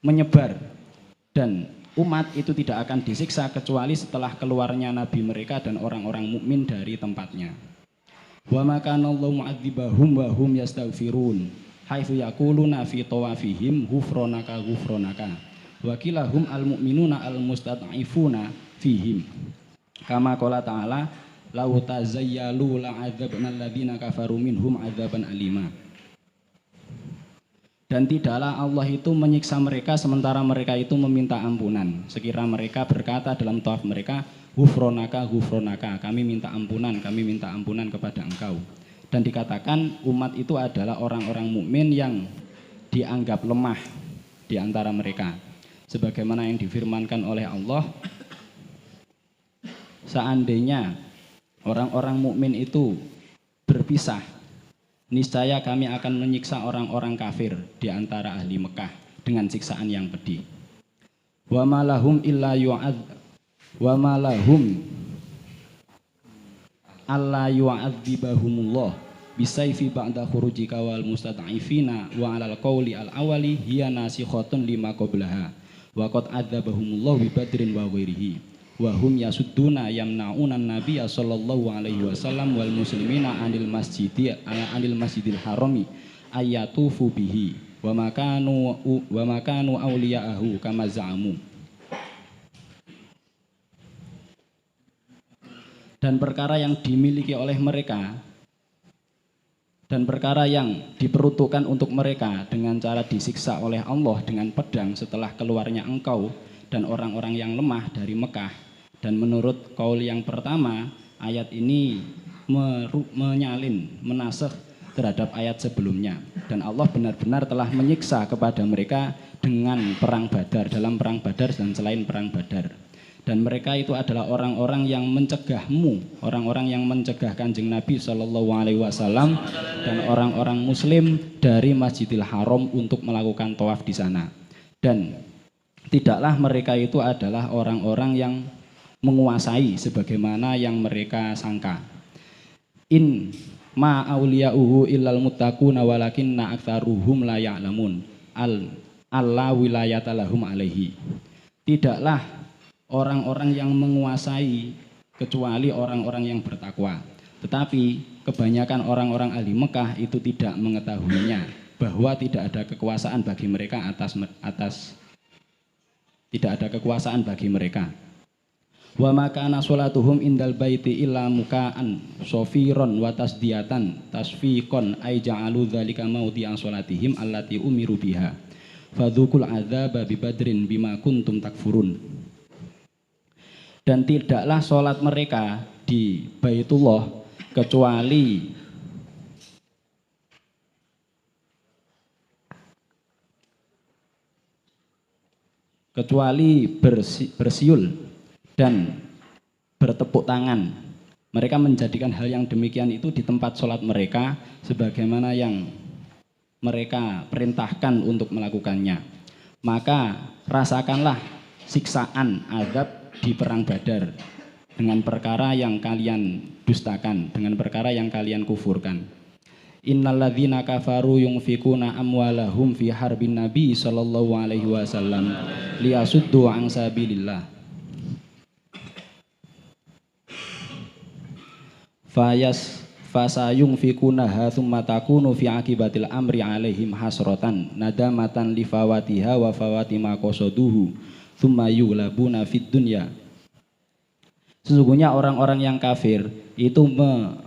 menyebar dan umat itu tidak akan disiksa kecuali setelah keluarnya nabi mereka dan orang-orang mukmin dari tempatnya. Wa ma kana Allahu mu'adzibahum wa hum yastaghfirun. haitsu yaquluna fi tawafihim ghufranaka ghufranaka wa kilahum al-mu'minuna al-mustad'ifuna fihim kama qala ta'ala lau tazayyalu la'adzabna alladziina kafaru minhum adzaban alima. Dan tidaklah Allah itu menyiksa mereka sementara mereka itu meminta ampunan. Sekira mereka berkata dalam tawaf mereka, ghufronaka, ghufronaka, kami minta ampunan kepada engkau. Dan dikatakan umat itu adalah orang-orang mukmin yang dianggap lemah di antara mereka. Sebagaimana yang difirmankan oleh Allah, seandainya orang-orang mukmin itu berpisah, niscaya kami akan menyiksa orang-orang kafir di antara ahli Mekah dengan siksaan yang pedih. Wa ma lahum alla yu'adzibahumullah bisayfi ba'da khurujika wal mustad'ifina wa 'alal qawli al-awwali hiya nasikhatun lima qablaha wa qad adzabahumullah bi badrin wa ghairihi wa hum yasudduna yamna'una nabiyya sallallahu alaihi wasallam wal muslimina anil masjidil harami ayatufu bihi wa makanu awliya'ahu kama za'amu. Dan perkara yang dimiliki oleh mereka dan perkara yang diperuntukkan untuk mereka dengan cara disiksa oleh Allah dengan pedang setelah keluarnya engkau dan orang-orang yang lemah dari Mekah. Dan menurut kaul yang pertama, ayat ini menyalin, menasakh terhadap ayat sebelumnya. Dan Allah benar-benar telah menyiksa kepada mereka dengan perang Badar, dalam perang Badar dan selain perang Badar. Dan mereka itu adalah orang-orang yang mencegahmu, orang-orang yang mencegah Kanjeng Nabi Shallallahu Alaihi Wasallam dan orang-orang Muslim dari Masjidil Haram untuk melakukan tawaf di sana. Dan tidaklah mereka itu adalah orang-orang yang menguasai sebagaimana yang mereka sangka. In ma auliya'uhu illal muttaquna walakinna aktsaruhum la ya'lamun. Alla wilayata lahum alaihi. Tidaklah orang-orang yang menguasai kecuali orang-orang yang bertakwa. Tetapi kebanyakan orang-orang ahli Mekah itu tidak mengetahuinya bahwa tidak ada kekuasaan bagi mereka tidak ada kekuasaan bagi mereka. Wa makana sholatuhum indal baiti illa mukaan sofiron wa tasdiyatan tasfiqon ay ja'alu dzalika maudhi'an sholatihim allati umiru biha fadzukul adzaba bi badrin bima kuntum takfurun. Dan tidaklah sholat mereka di Baitullah kecuali bersiul dan bertepuk tangan. Mereka menjadikan hal yang demikian itu di tempat sholat mereka sebagaimana yang mereka perintahkan untuk melakukannya. Maka rasakanlah siksaan azab di perang Badar dengan perkara yang kalian dustakan, dengan perkara yang kalian kufurkan. Innalladzina kafaru yunfikuna amwalahum fi harbin nabi sallallahu alaihi wasallam liyasuddu an sabilillah fasayung fikunaha thumma takunu fi akibatil amri alaihim hasratan nadamatan li fawatiha wa fawati ma qasaduhu thumma yulabuna fid dunya. Sesungguhnya orang-orang yang kafir itu menggunakan,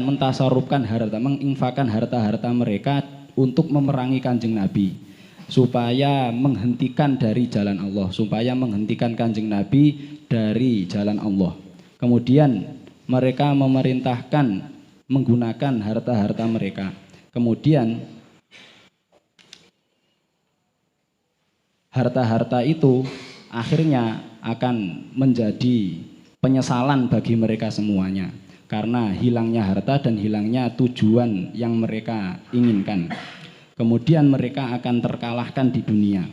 mentasarrufkan harta, menginfakkan harta-harta mereka untuk memerangi Kanjeng Nabi supaya menghentikan dari jalan Allah, supaya menghentikan Kanjeng Nabi dari jalan Allah. Kemudian mereka memerintahkan menggunakan harta-harta mereka. Kemudian harta-harta itu akhirnya akan menjadi penyesalan bagi mereka semuanya karena hilangnya harta dan hilangnya tujuan yang mereka inginkan. Kemudian mereka akan terkalahkan di dunia.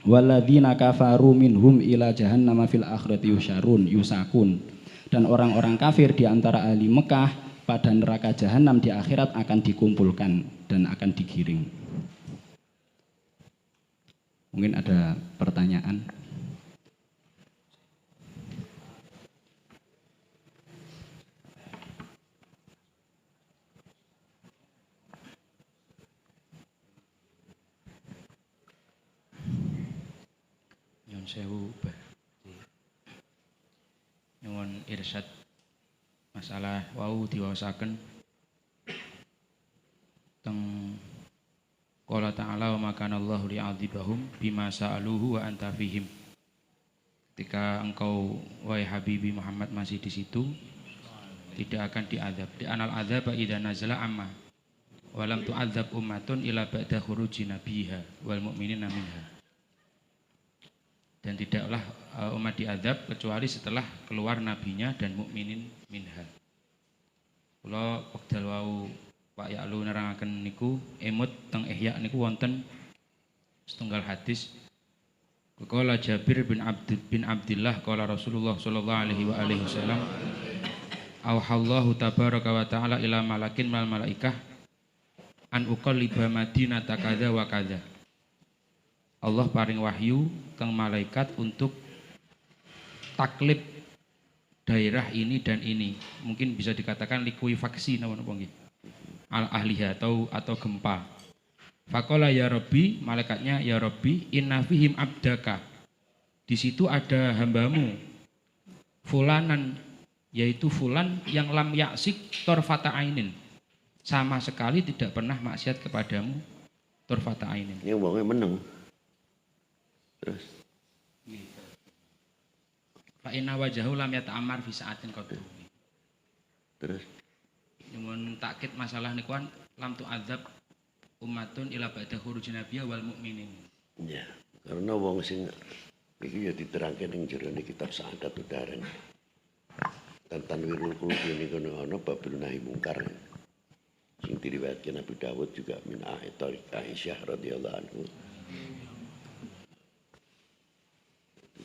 Walladzina kafaru minhum ila jahannama fil akhirati yusakun. Dan orang-orang kafir di antara ahli Mekah pada neraka jahanam di akhirat akan dikumpulkan dan akan digiring. Mungkin ada pertanyaan? sewu nyuwun irsyad masalah wau diwaosaken teng qala ta'ala wa makanallahu li'adzibahum bima sa'aluhu wa anta fihim. Ketika engkau wahai Habibi Muhammad masih di situ, tidak akan diazab. Di anal azab idza nazala amma walam tu'adzab ummatun ila ba'da khuruji nabiha wal mu'minina minha. Dan tidaklah umat diazab kecuali setelah keluar nabinya dan mukminin minha. Kula wekdal wau Pak Ya'lu nerangaken niku emut teng Ihya niku wonten setunggal hadis. Qala Jabir bin Abdullah qala Rasulullah sallallahu alaihi wasallam auhallahu tabaraka wa ta'ala ila malakin mal malaikah an uqalliba madinata kadza wa kadza. Allah paring wahyu kang malaikat untuk taklib daerah ini dan ini. Mungkin bisa dikatakan likuifaksi napa-napa nggih. Al ahliha atau gempa. Faqala ya Rabbi, malaikatnya ya Rabbi, inna fihim abdaka. Di situ ada hambamu fulanan, yaitu fulan yang lam yaksik torfata ainin, sama sekali tidak pernah maksiat kepadamu torfata ainin. Yang wongnya meneng. Terus Fa inna wajahu lam yata'ammar fi sa'atin qattu. terus Nyuwun takkid masalah nikuan lam tu'adzab ummatun ila ba'da khurujin nabiyya wal mu'minin. ya, karena wong sing iki ya diterangke ning jerone kitab Sa'adat Udaran. Dan tanwirul qulubi niku ana babil nahi mungkar. Sing diriwayatkan Abu Dawud juga min Aisyah radhiyallahu anhu.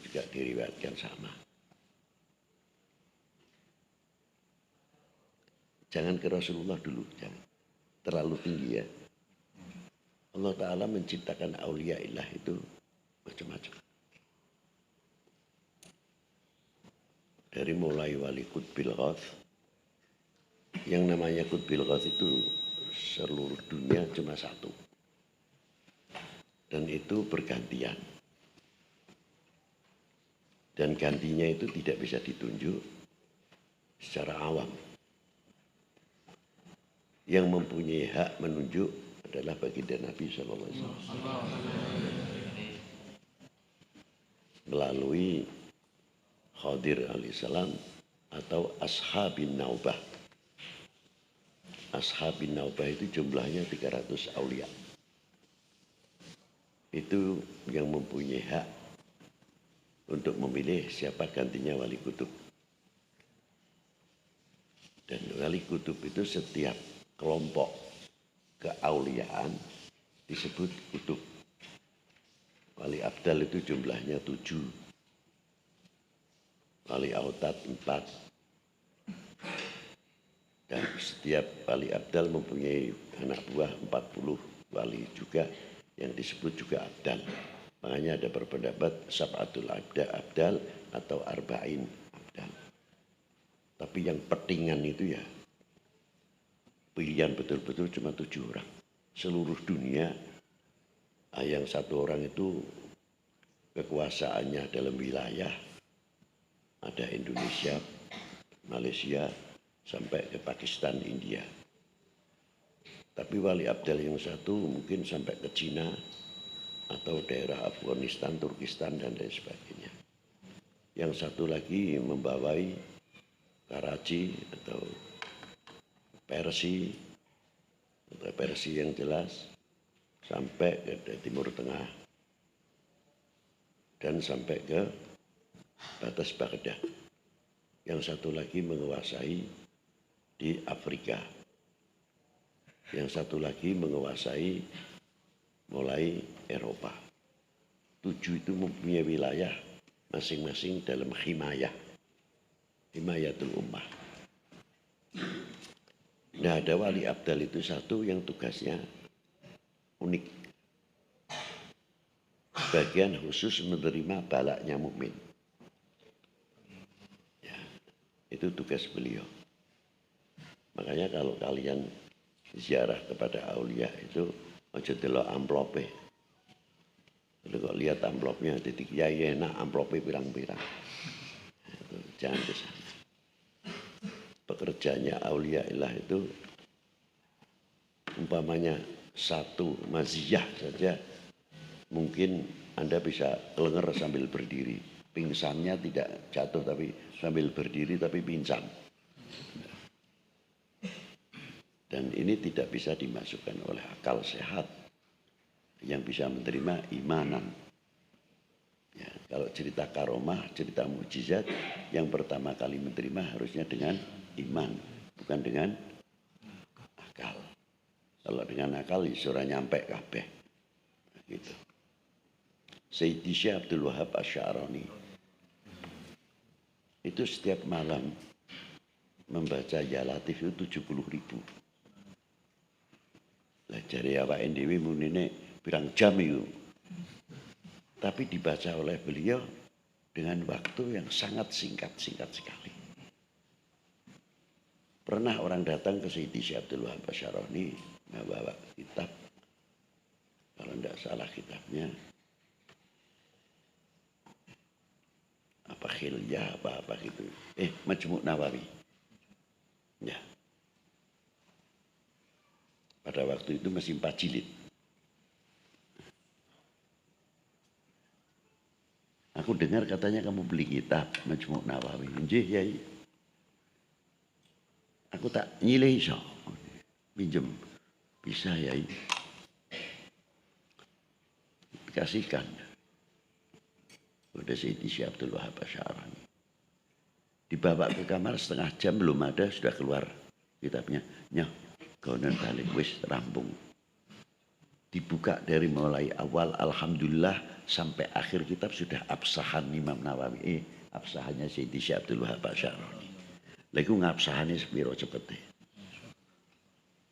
Juga diriwayatkan sama. Jangan ke Rasulullah dulu, jangan. Terlalu tinggi ya. Allah Ta'ala menciptakan aulia ilah itu macam-macam. Dari mulai wali Qutbil Ghath. Yang namanya Qutbil Ghath itu seluruh dunia cuma satu. Dan itu bergantian. Dan gantinya itu tidak bisa ditunjuk secara awam. Yang mempunyai hak menunjuk adalah baginda Nabi SAW. Melalui Khadir alaihissalam atau Ashabin Naubah. Ashabin Naubah itu jumlahnya 300 aulia. Itu yang mempunyai hak untuk memilih siapa gantinya wali kutub. Dan wali kutub itu setiap kelompok keauliaan disebut kutub. Wali abdal itu jumlahnya 7. Wali autad 4. Dan setiap wali abdal mempunyai anak buah 40 wali juga yang disebut juga abdal. Makanya ada berpendapat sab'atul abdal atau arba'in abdal. Tapi yang petingan itu ya pilihan betul-betul cuma 7 orang. Seluruh dunia yang satu orang itu kekuasaannya dalam wilayah ada Indonesia, Malaysia, sampai ke Pakistan, India. Tapi wali abdal yang satu mungkin sampai ke Cina atau daerah Afghanistan, Turkistan dan lain sebagainya. Yang satu lagi membawai Karachi atau Persia yang jelas sampai ke Timur Tengah dan sampai ke batas Baghdad. Yang satu lagi menguasai di Afrika. Yang satu lagi menguasai mulai Eropa. 7 itu mempunyai wilayah masing-masing dalam himayatul ummah. Nah, ada wali abdal itu satu yang tugasnya unik. Bagian khusus menerima balaknya mukmin. Ya, itu tugas beliau. Makanya kalau kalian ziarah kepada aulia itu aja delok amplope. kok lihat amplopnya, titik kiai enak amplopnya pirang-pirang. Jangan ke sana. Pekerjaannya aulia ilah itu umpamanya satu maziyah saja mungkin Anda bisa kelenger sambil berdiri. Pingsannya tidak jatuh tapi sambil berdiri tapi pingsan. Dan ini tidak bisa dimasukkan oleh akal sehat yang bisa menerima imanan. Ya, kalau cerita karomah, cerita mukjizat, yang pertama kali menerima harusnya dengan iman, bukan dengan akal. Kalau dengan akal, surah nyampe kabeh. Gitu. Sayyidi Syekh Abdul Wahab Asy'arani itu setiap malam membaca Ya Latif itu 70.000. Lah jare awake dhewe munine pirang jam itu. Tapi dibaca oleh beliau dengan waktu yang sangat singkat sekali. Pernah orang datang ke Sayyidi Syekh Abdul Wahab Asy'arani membawa kitab, kalau tidak salah kitabnya apa Khilyah apa gitu, Majmu' Nawawi. Ya. Pada waktu itu masih 4 jilid. Aku dengar katanya kamu beli kitab Majmu' Nawawi. Nggih, Yai. Aku tak nyilih iso. Pinjem. Bisa, Yai. Kasihkan. Udah Sayyidi Syekh Abdul Wahab Asy'arani. Dibawa ke kamar setengah jam belum ada, sudah keluar kitabnya. Nyah, gonen balik wis rampung. Dibuka dari mulai awal alhamdulillah sampai akhir kitab sudah absahan Imam Nawawi. Absahannya Sayyidi Syekh Abdul Wahab Asy'arani. Lagi ngabsahannya sepiro cepete.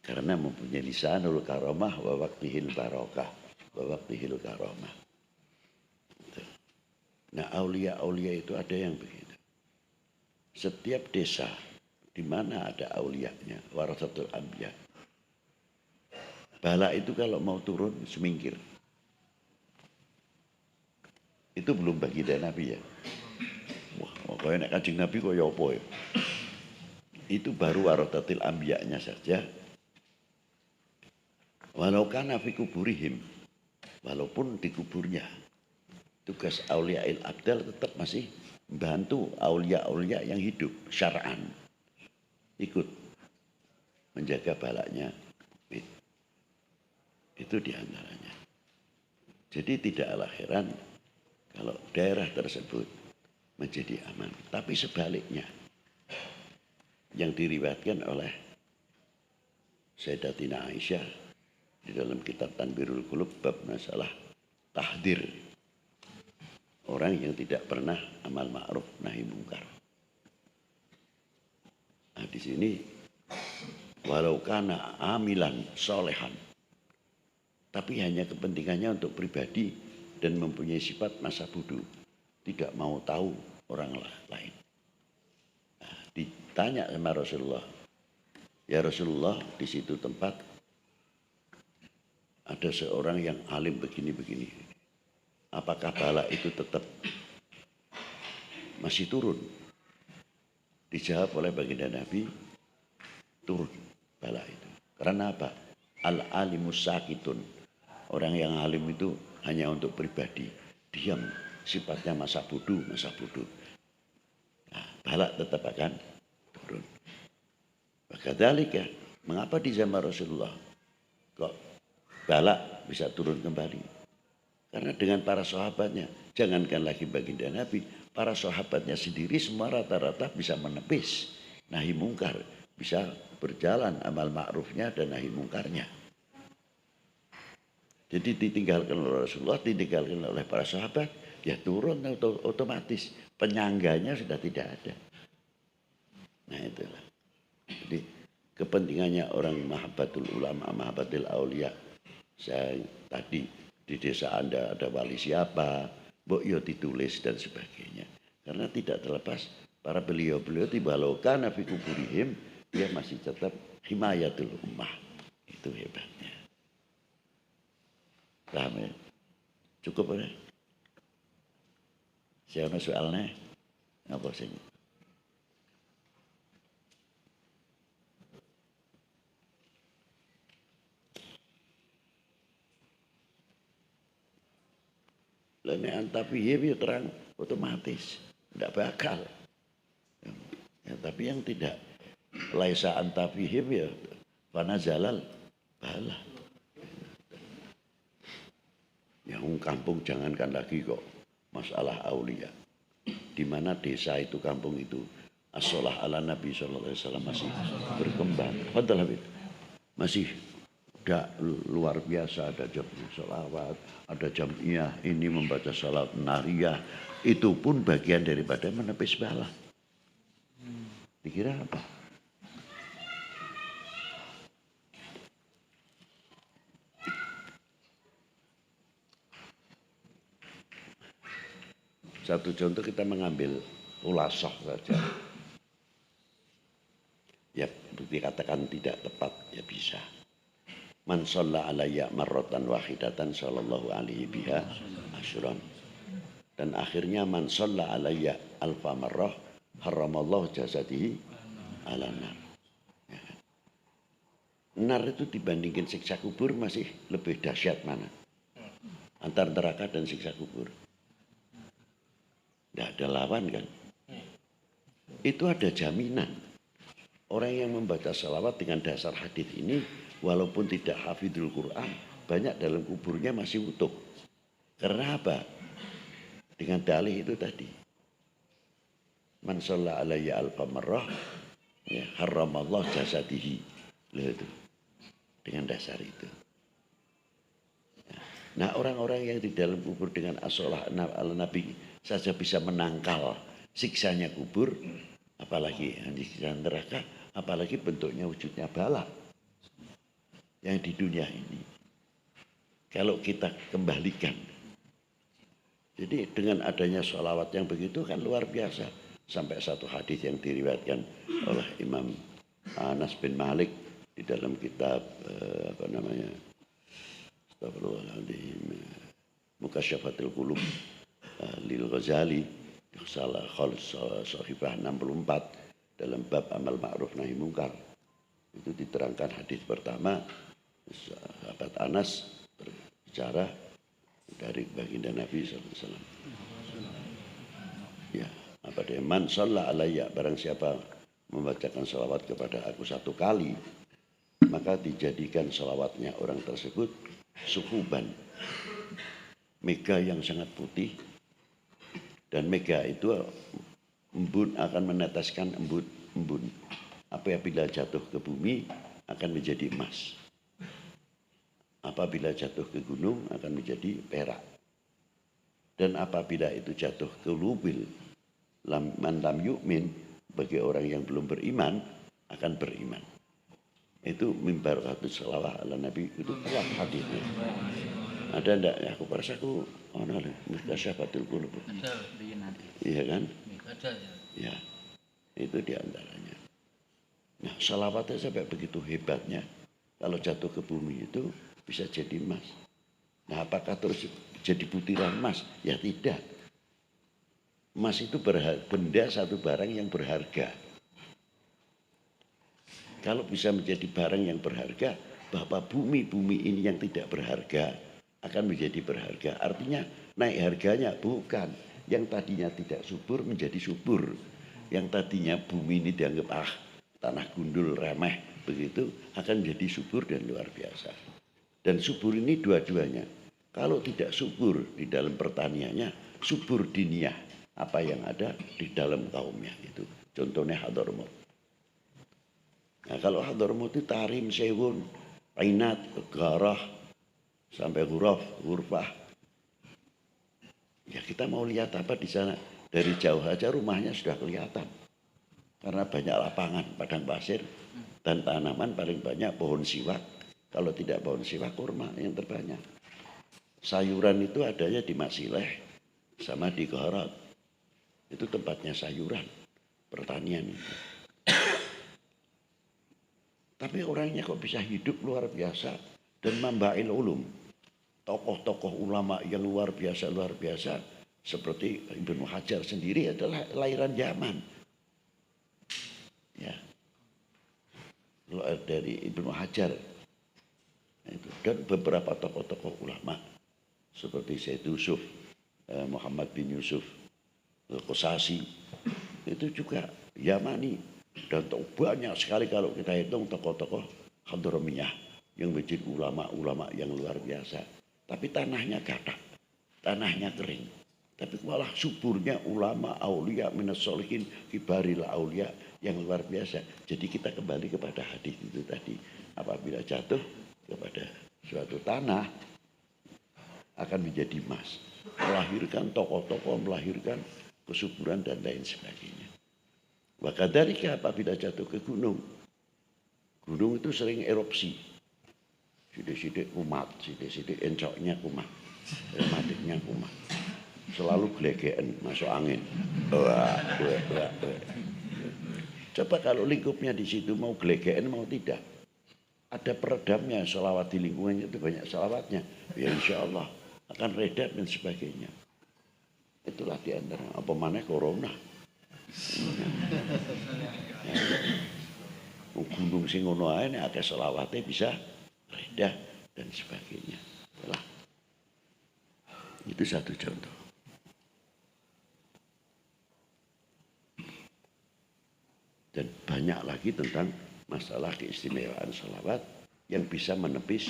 Karena mempunyai lisanul karamah wa waqtihil barokah wa waqtihil karamah. Nah, aulia-aulia itu ada yang begitu. Setiap desa di mana ada aulianya, warasatul anbiya. Bala itu kalau mau turun semingkir. Itu belum baginda Nabi ya. Wah, kayak nek Kanjeng Nabi kaya apa ya? Itu baru warasatul anbiyanya saja. Walau kana fi kuburihim, walaupun di kuburnya, tugas auliail abdal tetap masih membantu aulia-aulia yang hidup syar'an, ikut menjaga balaknya. Itu diantaranya. Jadi tidaklah heran kalau daerah tersebut menjadi aman. Tapi sebaliknya, yang diriwayatkan oleh Sayyidatina Aisyah di dalam kitab Tanbirul Qulub bab masalah tahdir orang yang tidak pernah amal ma'ruf nahi mungkar. Nah, di sini walau kana amilan solehan, tapi hanya kepentingannya untuk pribadi dan mempunyai sifat masa bodoh, tidak mau tahu orang lain. Nah, ditanya sama Rasulullah, ya Rasulullah, di situ tempat ada seorang yang alim begini-begini. Apakah bala itu tetap masih turun? Dijawab oleh baginda Nabi, turun bala itu. Karena apa? Al-alimus sakitun. Orang yang alim itu hanya untuk pribadi. Diam, sifatnya masa bodoh. Nah, bala tetap akan turun. Wakadzalika, mengapa di zaman Rasulullah kok bala bisa turun kembali? Karena dengan para sahabatnya, jangankan lagi baginda Nabi, para sahabatnya sendiri semua rata-rata bisa menepis nahi mungkar, bisa berjalan amal ma'rufnya dan nahi mungkarnya. Jadi ditinggalkan oleh Rasulullah, ditinggalkan oleh para sahabat, ya turun otomatis, penyangganya sudah tidak ada. Nah itulah. Jadi kepentingannya orang mahabbatul ulama, mahabbatul aulia. Saya tadi di desa Anda ada wali siapa, mbok yo ditulis dan sebagainya. Karena tidak terlepas para beliau-beliau tibalokan nafi kuburihim, dia masih tetap himayatul ummah. Itu hebatnya. Paham ya? Cukup ora? Siapa soalnya? Apa sih? Lah nek antapihim ya terang otomatis tidak bakal. Ya, tapi yang tidak laisa antapihim ya fana zalal bala. Yang kampung jangankan lagi kok masalah aulia. Di mana desa itu kampung itu as-sholah ala Nabi sallallahu alaihi wasallam masih berkembang. Padahal masih tidak luar biasa, ada jamnya sholawat, ada jamiah ini membaca salat nariyah, itu pun bagian daripada menepis bala. Dikira apa? Satu contoh kita mengambil ulasah saja. Ya dikatakan tidak tepat ya bisa. Man shalla alayya marratan wahidatan sallallahu alaihi biha asyran. Dan akhirnya man shalla alayya alfa marrah haramallahu jasadihi ala nar. Ya. Nar itu dibandingkan siksa kubur masih lebih dahsyat mana? Antar neraka dan siksa kubur. Tidak ada lawan kan? Itu ada jaminan. Orang yang membaca salawat dengan dasar hadis ini, walaupun tidak hafidhul Quran, banyak dalam kuburnya masih utuh. Karena apa? Dengan dalih itu tadi. Man shalla alayya alfa marrah, ya, haramallah jasadihi. Itu. Dengan dasar itu. Nah orang-orang yang di dalam kubur dengan as-sholah ala Nabi saja bisa menangkal siksanya kubur, apalagi yang di siksa neraka, apalagi bentuknya wujudnya bala yang di dunia ini. Kalau kita kembalikan, jadi dengan adanya sholawat yang begitu kan luar biasa. Sampai satu hadis yang diriwayatkan oleh Imam Anas bin Malik di dalam kitab apa namanya, Astagfirullahaladzim, Mukasyafatul Qulub Lil Ghazali, salah khalis sahifah 64 dalam bab amal ma'ruf nahi mungkar. Itu diterangkan hadis pertama, sahabat Anas berbicara dari baginda Nabi SAW. Ya, apa dia? Man shalla alayya, barang siapa membacakan salawat kepada aku satu kali, maka dijadikan salawatnya orang tersebut suhuban, mega yang sangat putih, dan mega itu embun akan meneteskan embun. Apabila jatuh ke bumi akan menjadi emas. Apabila jatuh ke gunung akan menjadi perak. Dan apabila itu jatuh ke lubil, man lam yu'min, bagi orang yang belum beriman akan beriman. Itu mimbar ratus salawat ala Nabi, itu kuat hadisnya. Ada ndak? Ya, aku perasa aku Mukasyafatul Qulub. Iya kan? Ya, itu diantaranya. Nah, salawatnya sampai begitu hebatnya. Kalau jatuh ke bumi itu bisa jadi emas. Nah, apakah terus jadi butiran emas? Ya tidak. Emas itu benda satu barang yang berharga. Kalau bisa menjadi barang yang berharga, bahwa bumi ini yang tidak berharga akan menjadi berharga. Artinya naik harganya, bukan. Yang tadinya tidak subur menjadi subur. Yang tadinya bumi ini dianggap tanah gundul remeh, begitu akan menjadi subur dan luar biasa. Dan subur ini dua-duanya. Kalau tidak subur di dalam pertaniannya, subur diniyah, apa yang ada di dalam kaumnya itu. Contohnya Hadramaut. Nah, kalau Hadramaut itu tarim, sewun, ainat, garah, sampai hurfah. Ya kita mau lihat apa di sana? Dari jauh aja rumahnya sudah kelihatan. Karena banyak lapangan, padang pasir, dan tanaman paling banyak pohon siwak. Kalau tidak pohon siwak, kurma yang terbanyak. Sayuran itu adanya di Masileh sama di Gharat. Itu tempatnya sayuran, pertanian itu. Tapi orangnya kok bisa hidup luar biasa dan mambail ulum. tokoh-tokoh ulama yang luar biasa seperti Ibnu Hajar sendiri adalah lahiran Yaman. Ya. Dari Ibnu Hajar itu, dan beberapa tokoh-tokoh ulama seperti Syed Yusuf, Muhammad bin Yusuf Al-Qasasi itu juga Yamani, dan banyak sekali kalau kita hitung tokoh-tokoh Hadramiyah yang menjadi ulama-ulama yang luar biasa. Tapi tanahnya gatal, tanahnya kering. Tapi malah suburnya ulama aulia minas solihin kibaril aulia yang luar biasa. Jadi kita kembali kepada hadis itu tadi, apabila jatuh kepada suatu tanah akan menjadi emas, melahirkan tokoh-tokoh, melahirkan kesuburan dan lain sebagainya. Wakadarika apabila jatuh ke gunung, gunung itu sering erupsi, sidik-sidik kumat, sidik-sidik encoknya kumat, rematiknya kumat, selalu gelegean masuk angin. Coba kalau lingkupnya di situ mau gelegean mau tidak, ada peredamnya, sholawat di lingkungannya itu banyak sholawatnya, ya insya Allah akan reda dan sebagainya. Itulah diantara apa mana corona. Gunung sing ngono ae nek akeh sholawate bisa reda dan sebagainya. Itulah. Itu satu contoh. Dan banyak lagi tentang masalah keistimewaan sholawat yang bisa menepis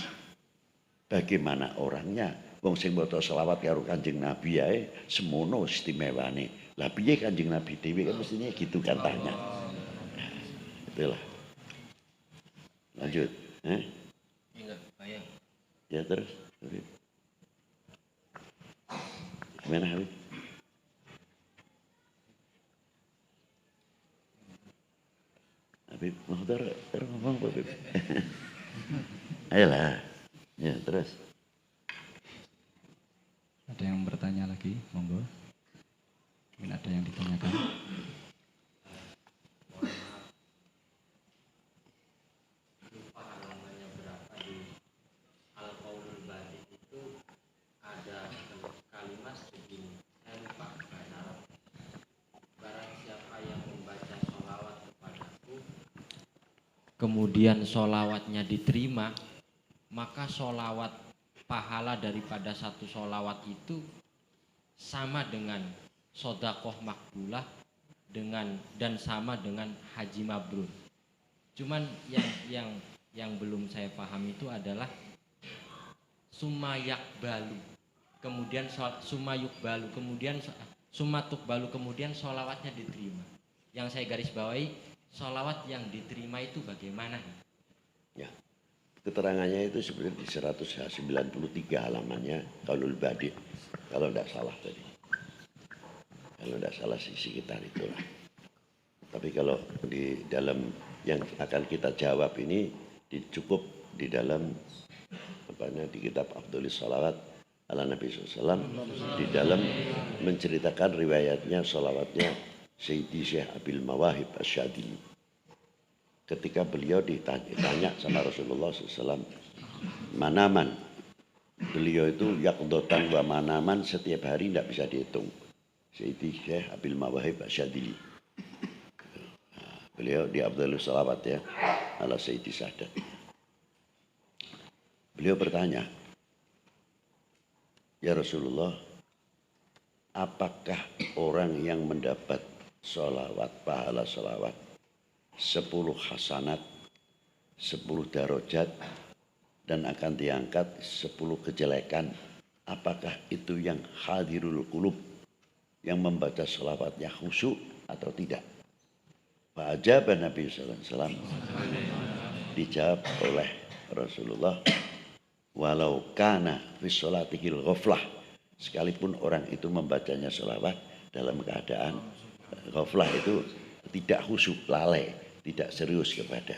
bagaimana orangnya. Wong sing maca sholawat karo Kanjeng Nabi ae semono istimewane. Lah piye Kanjeng Nabi dhewe kan mestinya gitu kan tanya. Nah, itulah. Lanjut. Ingat, bayang. Ya terus. Gimana Habib? Habib, mau terus ngomong Habib. Ayolah. Ya terus. Ada yang bertanya lagi, monggo. Mungkin ada yang ditanyakan. Lupa halamannya berapa di Al-Qaulul Badi itu ada kalimat begini. Saya lupa bahasa Arab. Barang siapa yang membaca sholawat kepadaku, kemudian sholawatnya diterima, maka sholawat pahala daripada satu sholawat itu sama dengan sodakoh makbulah dan sama dengan haji mabrur. Cuman yang belum saya paham itu adalah sumayak balu, kemudian sumayuk balu, kemudian sumatuk balu, kemudian sholawatnya diterima. Yang saya garis bawahi, sholawat yang diterima itu bagaimana? Ya. Keterangannya itu sebenarnya di 193 halamannya Qaulul Badi, kalau tidak salah tadi. Kalau tidak salah sekitar itulah. Tapi kalau di dalam yang akan kita jawab ini cukup di dalam di kitab Afdholis Sholawat ala Nabi SAW, di dalam menceritakan riwayatnya sholawatnya Sayyidi Syekh Abil Mawahib Asyadili. Ketika beliau ditanya sama Rasulullah SAW, manaman, beliau itu yakdotan wa manaman setiap hari tidak bisa dihitung. Sayyidi Syekh Abil Mawahib Asyadili. Beliau di Afdhalus Sholawat ya, ala Sayyidi Sadat. Beliau bertanya, ya Rasulullah, apakah orang yang mendapat sholawat, pahala sholawat 10 hasanat, 10 darajat, dan akan diangkat 10 kejelekan, apakah itu yang hadirul qulub, yang membaca sholawatnya khusyuk atau tidak? Fa'ajaba Nabi SAW, dijawab oleh Rasulullah, walau kana fi sholatihil ghaflah, sekalipun orang itu membacanya sholawat dalam keadaan ghaflah, itu tidak khusyuk, lalai, tidak serius kepada.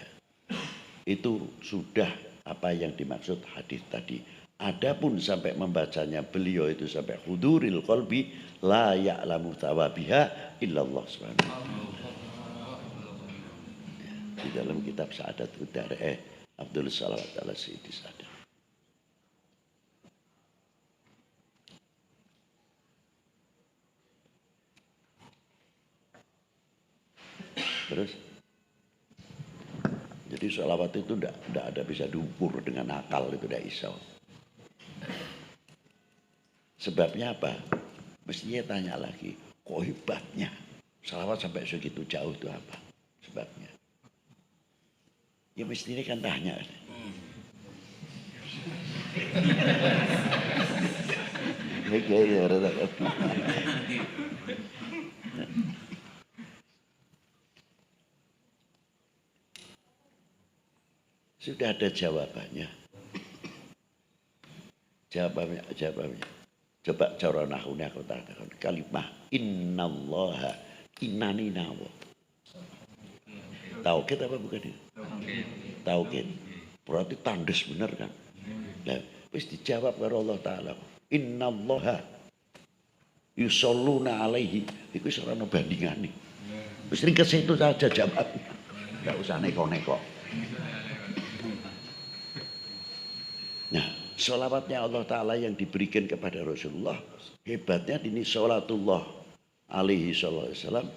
Itu sudah apa yang dimaksud hadis tadi. Adapun sampai membacanya beliau itu sampai huduril qalbi, la ya'lamu thawabiha illallah subhanahu wa ta'ala. Di dalam kitab Sa'adat Udara Afdhalus Sholawat ala Sayyidi Sadat. Terus jadi sholawat itu tidak ada bisa diukur dengan akal, itu tidak iso. Sebabnya apa? Mestinya tanya lagi, kok hebatnya sholawat sampai segitu jauh itu apa sebabnya? Ya mestinya kan tanya. Sudah ada jawabannya. Jawabannya. Coba cara nahune aku katakan kalimah innallaha innani nawa. Tauhid apa bukan itu? Tauhid. Berarti tandes bener kan? Nah, wis dijawab karo Allah Taala. Innallaha yusholluna alaihi. Iku wis ora ono bandingane. Wis ring ke situ saja jawabnya. Enggak usah neko-neko. Nah, sholawatnya Allah Ta'ala yang diberikan kepada Rasulullah, hebatnya ini sholatullah alaihi wasallam.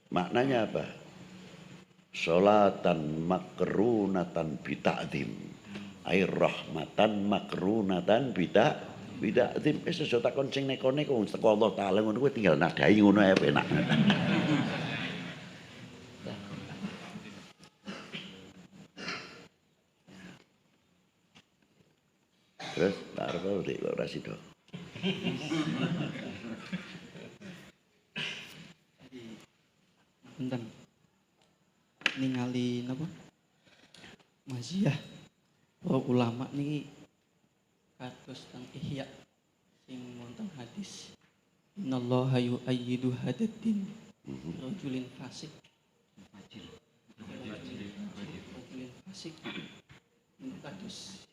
Maknanya apa? Sholatan makrunatan bita'zim, air rahmatan makrunatan bita'zim. Sesuatu takon sing neko-neko teko Allah Ta'ala ngono kuwi tinggal nadai ngono ae penak. Terus tak arep ora kok ora sida. Punten. Ningali napa? Maziyah para ulama niki kados teng Ihya sing wonten hadis. Innallaha yu'ayyidu hadaddin rajulin fasik. Rajulin fasik. Niku kados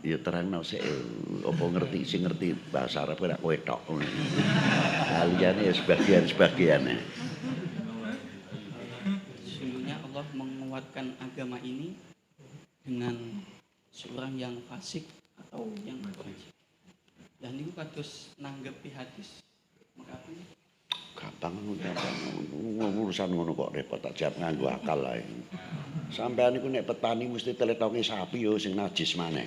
Ya terangno sik apa ngerti sing ngerti bahasa Arab ora kowe tok. Kaliyane ya sebagian-sebagiane. Sesungguhnya Allah menguatkan agama ini dengan seorang yang fasik atau yang fajir. Dan itu kados nanggepi hadis. Maka Gampang urusan ngono kok repot tak jawab nganggo akal ae. Sampean niku nek petani mesti teletoke sapi yo sing najis maneh.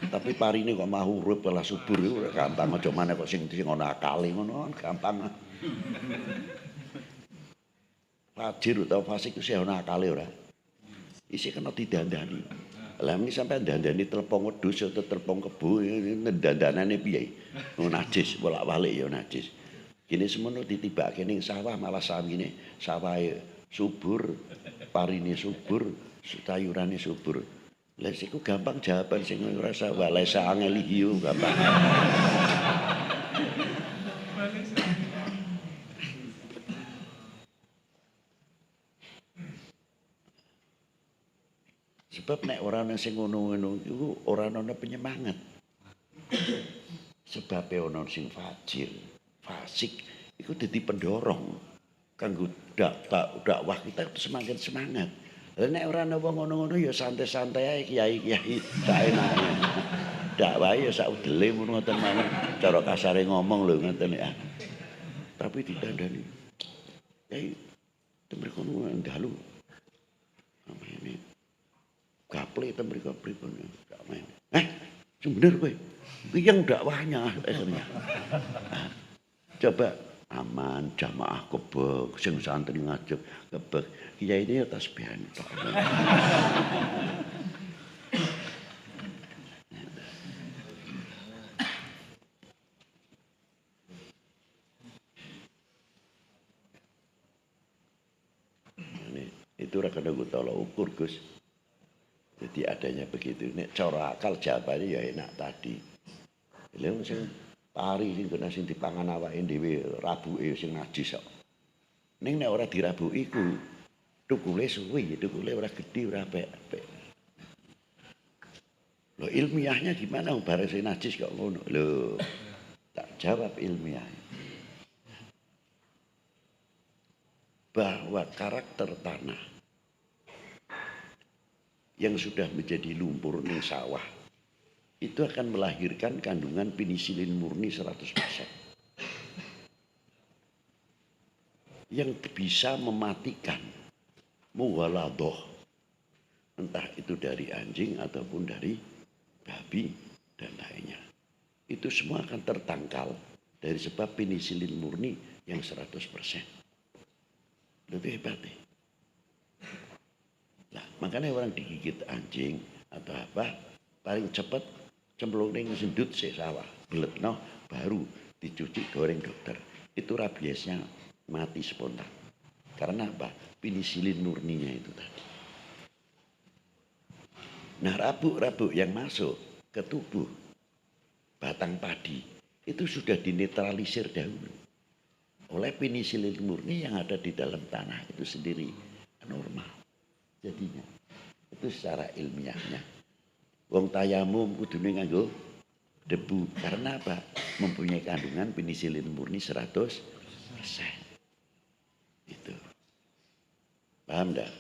Tapi parine kok mah urip lah subur iku gampang aja maneh kok sing ana akale ngono gampang. Fajir utawa fasik ku sih ana akale ora. Isi kena didandani. Lah ini sampean dandani telepon wedhus atau telepon kebo dandanane piye? Najis bolak-balik ya najis. Kini semono ditibake ning sawah malah samine sawahe subur, parine subur, sayurane subur. Lah siku gampang jawaban sing ora usah walesa angelihi gampang. Sebab nek ora ana sing ngono-ngono iku ora ana penyemangat. Sebab ana sing fajir, fasik iku dadi pendorong kanggo dakwah kita semakin semangat. Lah nek ora ana wong ngono-ngono ya santai-santai ae kiai-kiai saenake. Dakwah ya sak udele ngoten mawon. Cara kasare ngomong lho ngoten ya. Tapi ditandani. Kiai tembe kono ndalu. Amene gaple ta mriko pripun gak main. Sing bener kowe. Iki yang dakwahnya akhirnya. Coba aman jamaah kebek sing santri ngajak kebek. Kiai ini ya tasbihan tok. Itu ora kena tolak ukur Gus. Jadi adanya begitu. Nek cara akal jawabannya ya enak tadi. Lha sing pari sing kena sing dipangan awake dhewe rabuke sing najis kok. Ning nek ora dirabuki iku tukule suwi, tukule ora gedhe ora apik. Lho ilmiahnya gimana bare sing najis kok ngono. Lho tak jawab ilmiah. Bahwa karakter tanah yang sudah menjadi lumpur ning sawah itu akan melahirkan kandungan penisilin murni 100%. yang bisa mematikan mughaladoh, entah itu dari anjing ataupun dari babi dan lainnya. Itu semua akan tertangkal dari sebab penisilin murni yang 100%. Lebih hebat nih. Nah, makanya orang digigit anjing atau apa, paling cepat cemplung ning sendut sik sawah, beletno baru dicuci goreng dokter. Itu rabiesnya mati spontan. Karena apa? Penisilin murninya itu tadi. Nah, rabuk-rabuk yang masuk ke tubuh batang padi itu sudah dinetralisir dahulu oleh penisilin murni yang ada di dalam tanah itu sendiri, normal jadinya. Itu secara ilmiahnya. Wong tayamum kudune nganggo debu karena apa? Mempunyai kandungan penisilin murni 100%. Itu. Paham enggak?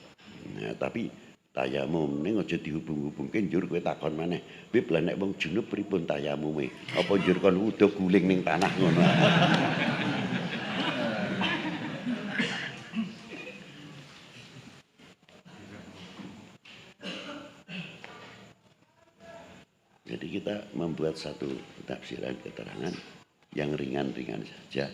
Nah, tapi tayamum ning aja dihubung-hubungke njur kowe takon maneh. Bib lah nek wong junub pripun tayamume? Apa njur kon wudo guling ning tanah ngono? Jadi kita membuat satu tafsiran keterangan yang ringan-ringan saja.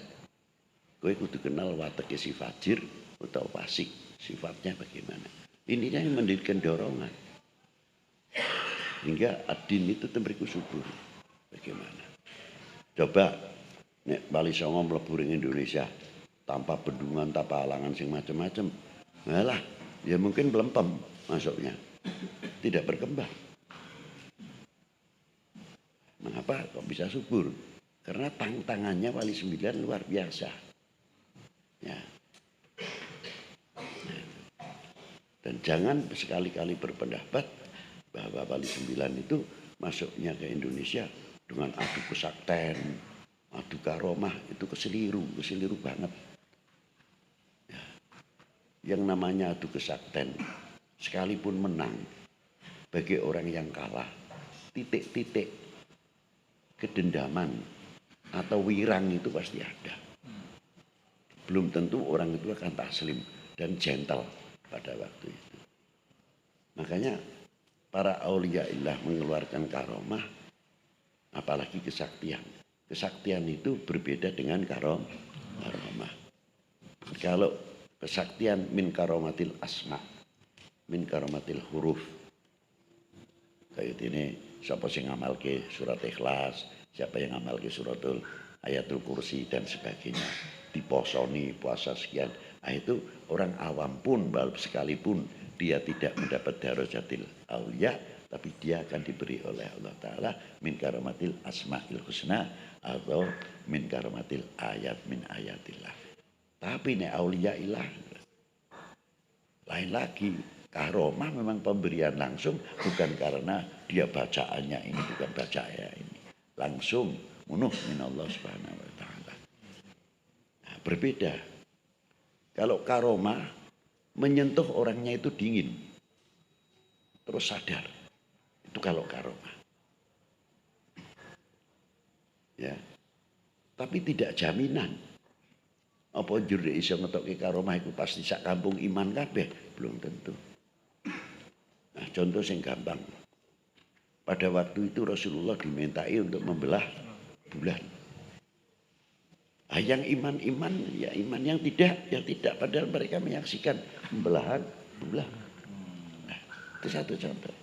Kowe kudu kenal wateke si fajir atau fasik, sifatnya bagaimana. Ininya yang mendirikan dorongan. Hingga adin itu tembriku subur. Bagaimana? Coba nek Bali Songo mlebu ring Indonesia tanpa bendungan, tanpa halangan sing macam-macam. Malah ya mungkin belempem masuknya. Tidak berkembang. Mengapa kok bisa subur? Karena tangannya Wali Sembilan luar biasa. Ya. Dan jangan sekali-kali berpendapat bahwa Wali Sembilan itu masuknya ke Indonesia dengan adu kesakten, adu karomah, itu keseliru banget. Ya. Yang namanya adu kesakten, sekalipun menang, bagi orang yang kalah, titik-titik kedendaman atau wirang itu pasti ada. Belum tentu orang itu akan taslim dan gentle pada waktu itu. Makanya para auliyaillah mengeluarkan karomah, apalagi kesaktian. Kesaktian itu berbeda dengan karomah. Kalau kesaktian min karomatil asma, min karomatil huruf, kayak ini siapa yang ngamalke surat Ikhlas, siapa yang ngamalke suratul Ayatul Kursi dan sebagainya, diposoni puasa sekian. Nah, itu orang awam pun sekalipun dia tidak mendapat darajatil aulia, tapi dia akan diberi oleh Allah Ta'ala min karamatil asma'il husna atau min karamatil ayat min ayatillah. Tapi ini aulia ilah lain lagi. Karomah memang pemberian langsung, bukan karena dia bacaannya ini, bukan bacaannya ini. Langsung munuh min Allah Subhanahu wa Ta'ala. Nah, berbeda. Kalau karomah menyentuh orangnya itu dingin, terus sadar. Itu kalau karomah. Ya. Tapi tidak jaminan. Apa jure iso ngetokke karomah itu pasti sak kampung iman kabeh? Belum tentu. Nah, contoh yang gampang. Pada waktu itu Rasulullah dimintai untuk membelah bulan. Nah, yang iman-iman, ya iman, yang tidak, ya tidak. Padahal mereka menyaksikan pembelahan bulan. Nah, itu satu contoh.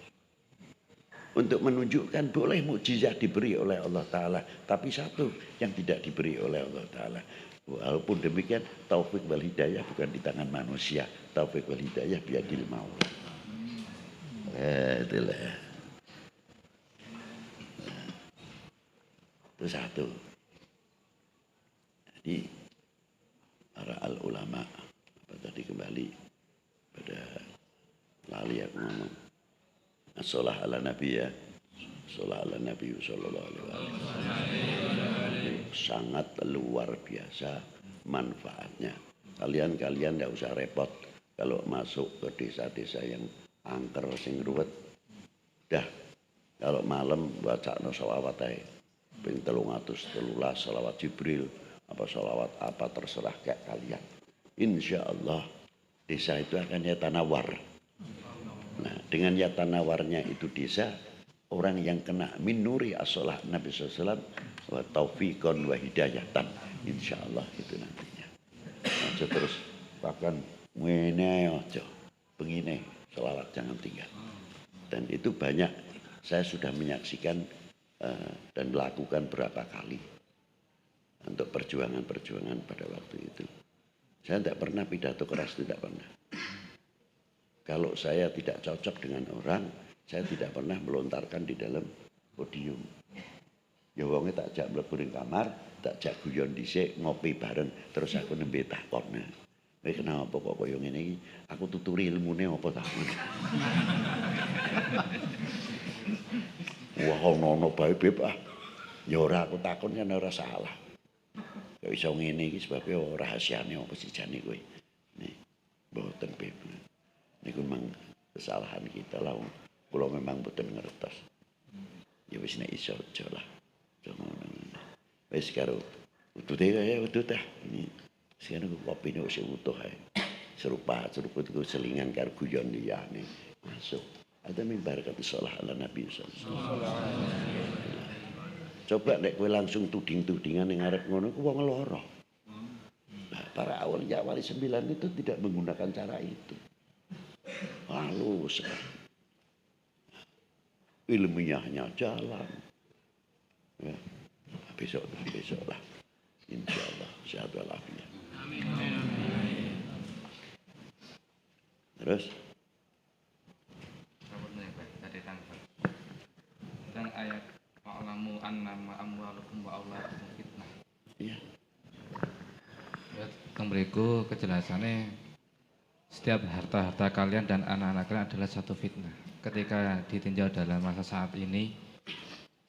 Untuk menunjukkan boleh mukjizat diberi oleh Allah Ta'ala. Tapi satu yang tidak diberi oleh Allah Ta'ala. Walaupun demikian, taufik wal hidayah bukan di tangan manusia. Taufik wal hidayah biadil maula. Itulah. Nah, itu satu. Jadi para al ulama apa tadi kembali pada lali aku ngomong as-sholah ala nabi ya, sholah ala nabi sallallahu alaihi wasallam sangat luar biasa manfaatnya. Kalian tidak usah repot kalau masuk ke desa-desa yang angker sing ruwet. Dah kalau malam baca sholawat ae ping 313 sholawat Jibril apa sholawat apa terserah kayak kalian. insya Allah desa itu akan yatanawar. Nah, dengan yatanawarnya itu desa, orang yang kena min nuri as-salah Nabi SAW wa taufiqon wa hidayatan, insya Allah itu nantinya. Aja terus bahkan ngene aja begini selawat jangan tinggal. Dan itu banyak saya sudah menyaksikan dan melakukan berapa kali untuk perjuangan-perjuangan pada waktu itu. Saya tidak pernah pidato keras, tidak pernah. Kalau saya tidak cocok dengan orang, saya tidak pernah melontarkan di dalam podium. Ya wonge tak jak mlebu ning kamar, tak jak guyon dhisik, ngopi bareng, terus aku nembe takon. Kowe kenapa kok koyo ngene iki? Aku tuturi ilmune apa ta? Wah ono bae beb ah. Ya ora aku takon kan ora salah. Ya iso ngene iki sebabe rahasiane apa sih jane kowe. Nih, mboten beb. Niku memang kesalahan kita lah. Kula memang mboten ngertos. Ya wis nek iso aja lah. Wis karo udute ya udut ah. Ini sekarang kopi ini udah utuh ya. Serupa itu selingan karo guyon liyane masuk. Ada mimbar kata sholah ala Nabi SAW. Coba nek kowe langsung tuding-tudingan yang ngarep ngono ku wong lara. Nah, para awal 9 itu tidak menggunakan cara itu. Halus sekali. Ilmiahnya jalan. Ya. Besok lah. Insya Allah sehat walafiat. Terus tentang ayat wa'lamu annama amwalukum wa auladukum fitnah. iya. Ya, tentang mriku kejelasannya setiap harta-harta kalian dan anak-anak kalian adalah satu fitnah. Ketika ditinjau dalam masa saat ini,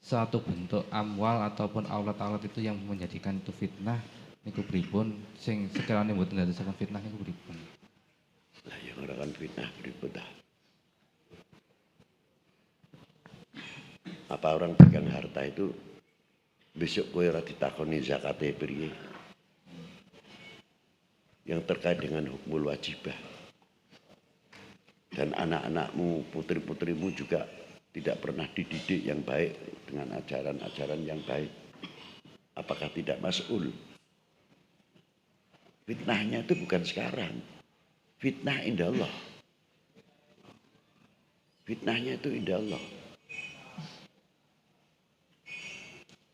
suatu bentuk amwal ataupun aulat-aulat itu yang menjadikan itu fitnah niku pripun sing sekiranya mboten ndadosaken fitnah niku pripun? Lah yang ora kan fitnah pripun dah. Apa orang pegang harta itu besok kowe ora ditakoni zakate priye? Yang terkait dengan hukmul wajibah. Dan anak-anakmu, putri-putrimu juga tidak pernah dididik yang baik dengan ajaran-ajaran yang baik. Apakah tidak mas'ul? Fitnahnya itu bukan sekarang. Fitnah indah Allah. Fitnahnya itu indah Allah.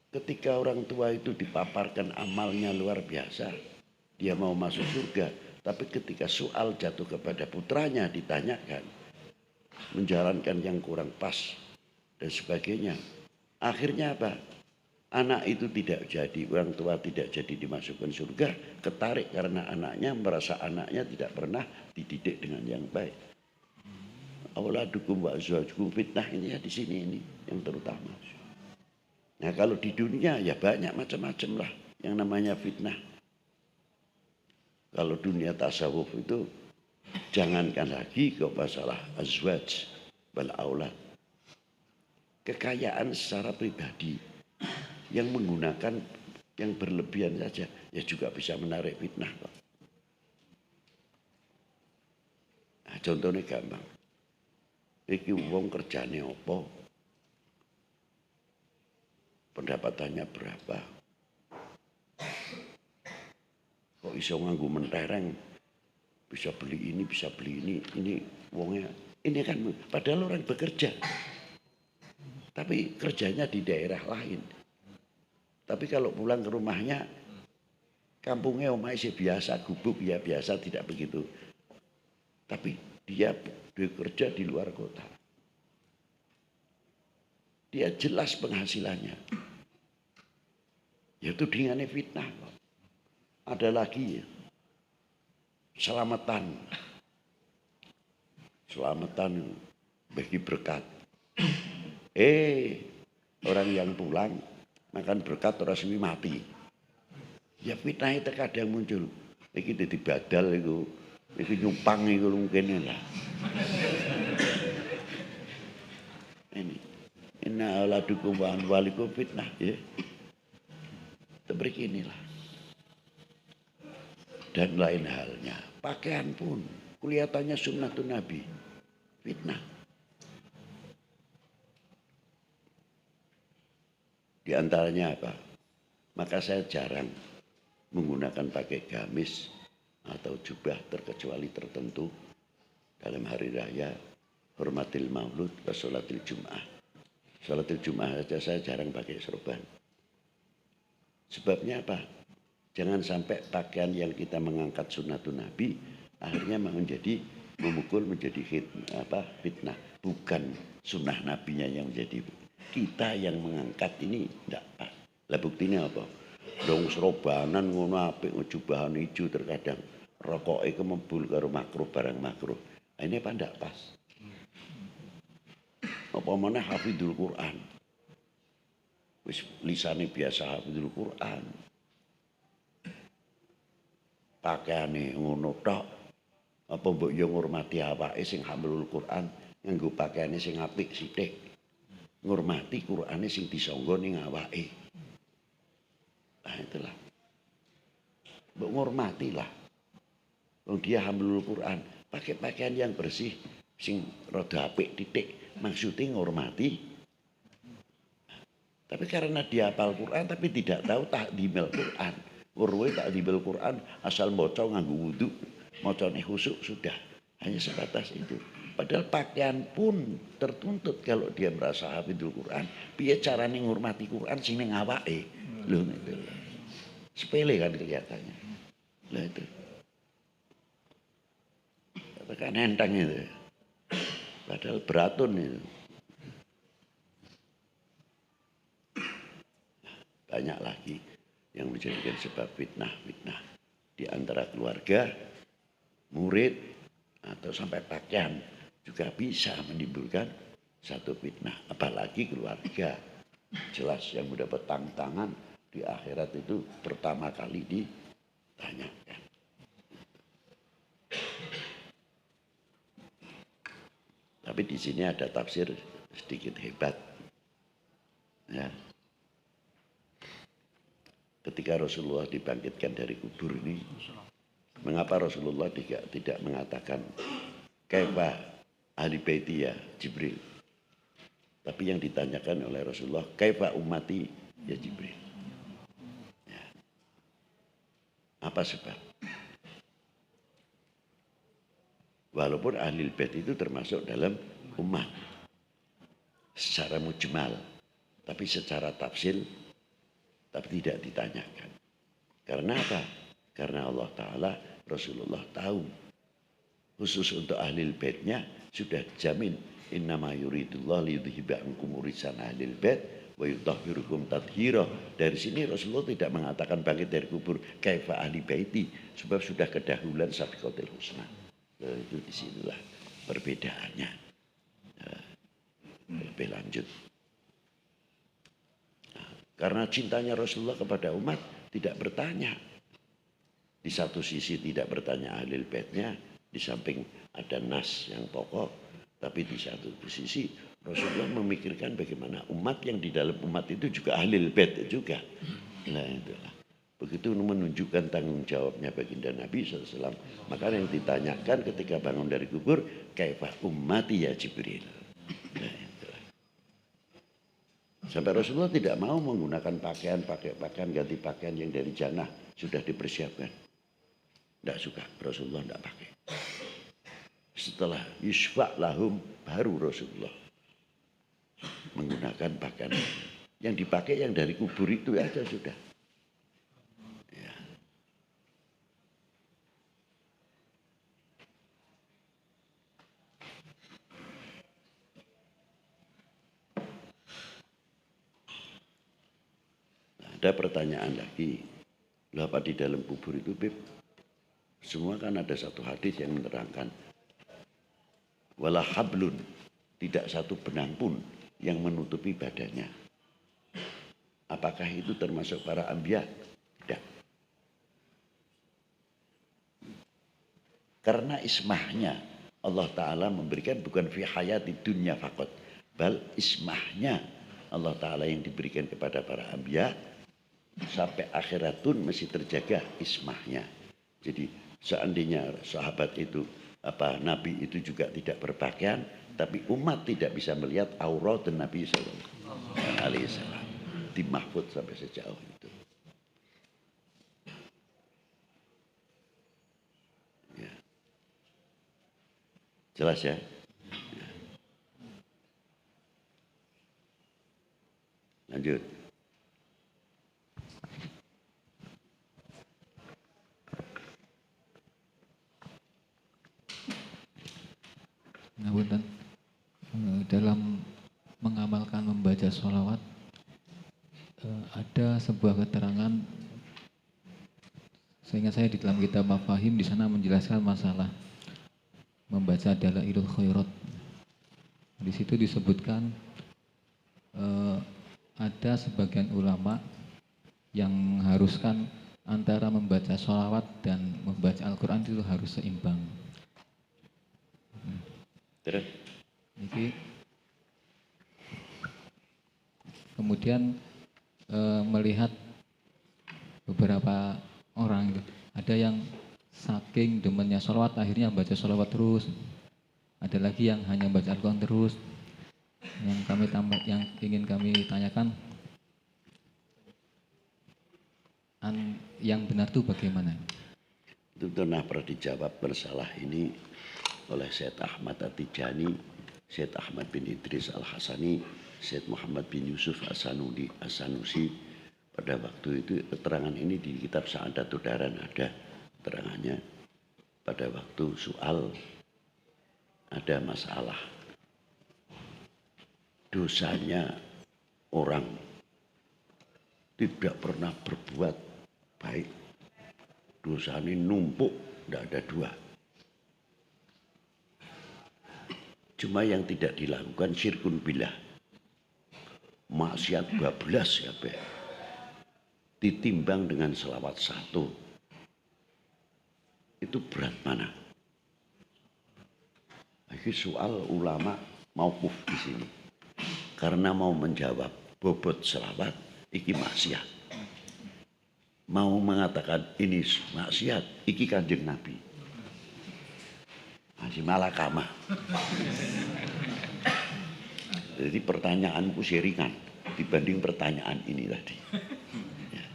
Ketika orang tua itu dipaparkan amalnya luar biasa, dia mau masuk surga. Tapi ketika soal jatuh kepada putranya ditanyakan, menjalankan yang kurang pas dan sebagainya. Akhirnya apa? Anak itu tidak jadi, orang tua tidak jadi dimasukkan surga, ketarik karena anaknya merasa anaknya tidak pernah dididik dengan yang baik. Auladukum wa azwajukum fitnah ini ya di sini ini yang terutama. Nah kalau di dunia ya banyak macam-macam lah yang namanya fitnah. Kalau dunia tasawuf itu jangankan lagi ke masalah azwaj wal aulad. Kekayaan secara pribadi yang menggunakan yang berlebihan saja ya juga bisa menarik fitnah kok. Nah, contohnya gampang. Iki wong kerjane apa? Pendapatannya berapa? Kok iso nganggo mentereng? Bisa beli ini, bisa beli ini wongnya. Ini kan padahal orang bekerja. Tapi kerjanya di daerah lain. Tapi kalau pulang ke rumahnya, kampungnya masih biasa, gubuk ya biasa, tidak begitu. Tapi dia bekerja di luar kota. Dia jelas penghasilannya. Ya tudingannya fitnah. Ada lagi ya, selamatan bagi berkat. Orang yang pulang makan berkat orang suwi mati. Ya fitnah itu kadang muncul. Iki dadi badal iku. Iki nyumpang iku mungkin lah. Ini inna auladukum wa amwalikum fitnah ya. Seperti inilah. dan lain halnya. Pakaian pun kelihatannya sunnatun Nabi, fitnah. Di antaranya apa? Maka saya jarang menggunakan pakai gamis atau jubah terkecuali tertentu dalam hari raya, hormatil maulud, wa sholatil jum'ah. Sholatil jum'ah saja saya jarang pakai sorban. Sebabnya apa? Jangan sampai pakaian yang kita mengangkat sunnatun Nabi akhirnya memukul menjadi fitnah. Bukan sunnah Nabinya yang menjadi, kita yang mengangkat ini tidak pas. Lah buktinya apa? Dong serobanan ngono apik jubahan ijo terkadang rokoke kemebul karo makruh barang makruh. Ini apa ndak pas? Apa mana hafidul Quran? Wis lisane biasa hafidul Quran. Pakaiane ngono tok. Apa mbok yo ngurmati awake sing hamilul Quran nganggo pakaiane sing apik sithik. Ngurmati Qur'ane sing disangga ning awake. Nah itulah. Mbok ngurmatilah. Wong dia hamilul Quran, pakai pakaian yang bersih sing rada apik titik. Maksudnya ngurmati. Tapi karena dia hafal Quran tapi tidak tahu takdimil Quran. Urwe takdimil Quran asal maca nganggo wudu, macane khusyuk sudah. Hanya sebatas itu. Padahal pakaian pun tertuntut kalau dia merasa hafidul Quran. Piye carane ngurmati Quran sing ning awake. Lho itu. Sepele kan kelihatannya. Lah itu. Katakan enteng itu. Padahal beratun itu. Banyak lagi yang menjadikan sebab fitnah-fitnah di antara keluarga, murid, atau sampai pakaian juga bisa menimbulkan satu fitnah. Apalagi keluarga. Jelas yang mendapat tantangan di akhirat itu pertama kali ditanyakan. Tapi di sini ada tafsir sedikit hebat. Ya. Ketika Rasulullah dibangkitkan dari kubur ini, mengapa Rasulullah tidak mengatakan kaifa ahli baiti ya Jibril? Tapi yang ditanyakan oleh Rasulullah, kaifa ummati ya Jibril? Ya. Apa sebab? Walaupun ahli bait itu termasuk dalam umat secara mujmal, tapi secara tafsil tapi tidak ditanyakan. Karena apa? Karena Allah Ta'ala, Rasulullah tahu. Khusus untuk ahlil baitnya sudah jamin. Innama yuridullah liyudhiba ankum urisan ahlil bait wa yutahhirukum tathhira. Dari sini Rasulullah tidak mengatakan bangkit dari kubur kaifa ahli baiti. Sebab sudah kedahulan sabiqatul husna. Itu disinilah perbedaannya. Lebih lanjut. Karena cintanya Rasulullah kepada umat tidak bertanya. Di satu sisi tidak bertanya ahlil baitnya, di samping ada nas yang pokok, tapi di satu sisi Rasulullah memikirkan bagaimana umat yang di dalam umat itu juga ahlil bait juga. Nah itulah. Begitu menunjukkan tanggung jawabnya baginda Nabi SAW. Maka yang ditanyakan ketika bangun dari kubur, kaifa ummati ya Jibril. Nah, sampai Rasulullah tidak mau menggunakan pakaian ganti pakaian yang dari jannah sudah dipersiapkan. Tidak suka, Rasulullah tidak pakai. Setelah yusfa' lahum baru Rasulullah menggunakan pakaian yang dipakai yang dari kubur itu aja sudah. Ya. Ada pertanyaan lagi, apa di dalam kubur itu, Bib? Semua kan ada satu hadis yang menerangkan, wala hablun, tidak satu benang pun yang menutupi badannya. Apakah itu termasuk para anbiya? Tidak. Karena ismahnya Allah Ta'ala memberikan bukan fi hayati dunya faqat, bal ismahnya Allah Ta'ala yang diberikan kepada para anbiya sampai akhiratun masih terjaga ismahnya. Jadi seandainya sahabat itu Nabi itu juga tidak berpakaian, tapi umat tidak bisa melihat aurat dan Nabi sallallahu alaihi wasallam di mahfud sampai sejauh itu. Ya. Jelas ya? Ya. Lanjut. Ngapunten, dalam mengamalkan membaca sholawat ada sebuah keterangan, seingat saya di dalam kitab Mafahim di sana menjelaskan masalah membaca Dalailul Khairat. Di situ disebutkan ada sebagian ulama yang mengharuskan antara membaca sholawat dan membaca Al-Quran itu harus seimbang. Terus? Kemudian melihat beberapa orang, ada yang saking demennya sholawat akhirnya baca sholawat terus, ada lagi yang hanya baca Al-Quran terus. Yang ingin kami tanyakan, yang benar itu bagaimana? Itu pernah dijawab masalah ini oleh Syed Ahmad At-Tijani, Syed Ahmad bin Idris Al-Hasani, Syed Muhammad bin Yusuf As-Sanusi. Pada waktu itu keterangan ini di kitab Sa'adatul Daran ada keterangannya. Pada waktu soal ada masalah dosanya orang tidak pernah berbuat baik, dosanya numpuk, tidak ada dua. Cuma yang tidak dilakukan syirkun billah, maksiat 12 ya be, ditimbang dengan selawat 1, itu berat mana? Ini soal ulama mauquf di sini, karena mau menjawab bobot selawat iki maksiat, mau mengatakan ini maksiat iki Kanjeng Nabi. Masih malakama. Jadi pertanyaanku ringan dibanding pertanyaan ini tadi. Ya.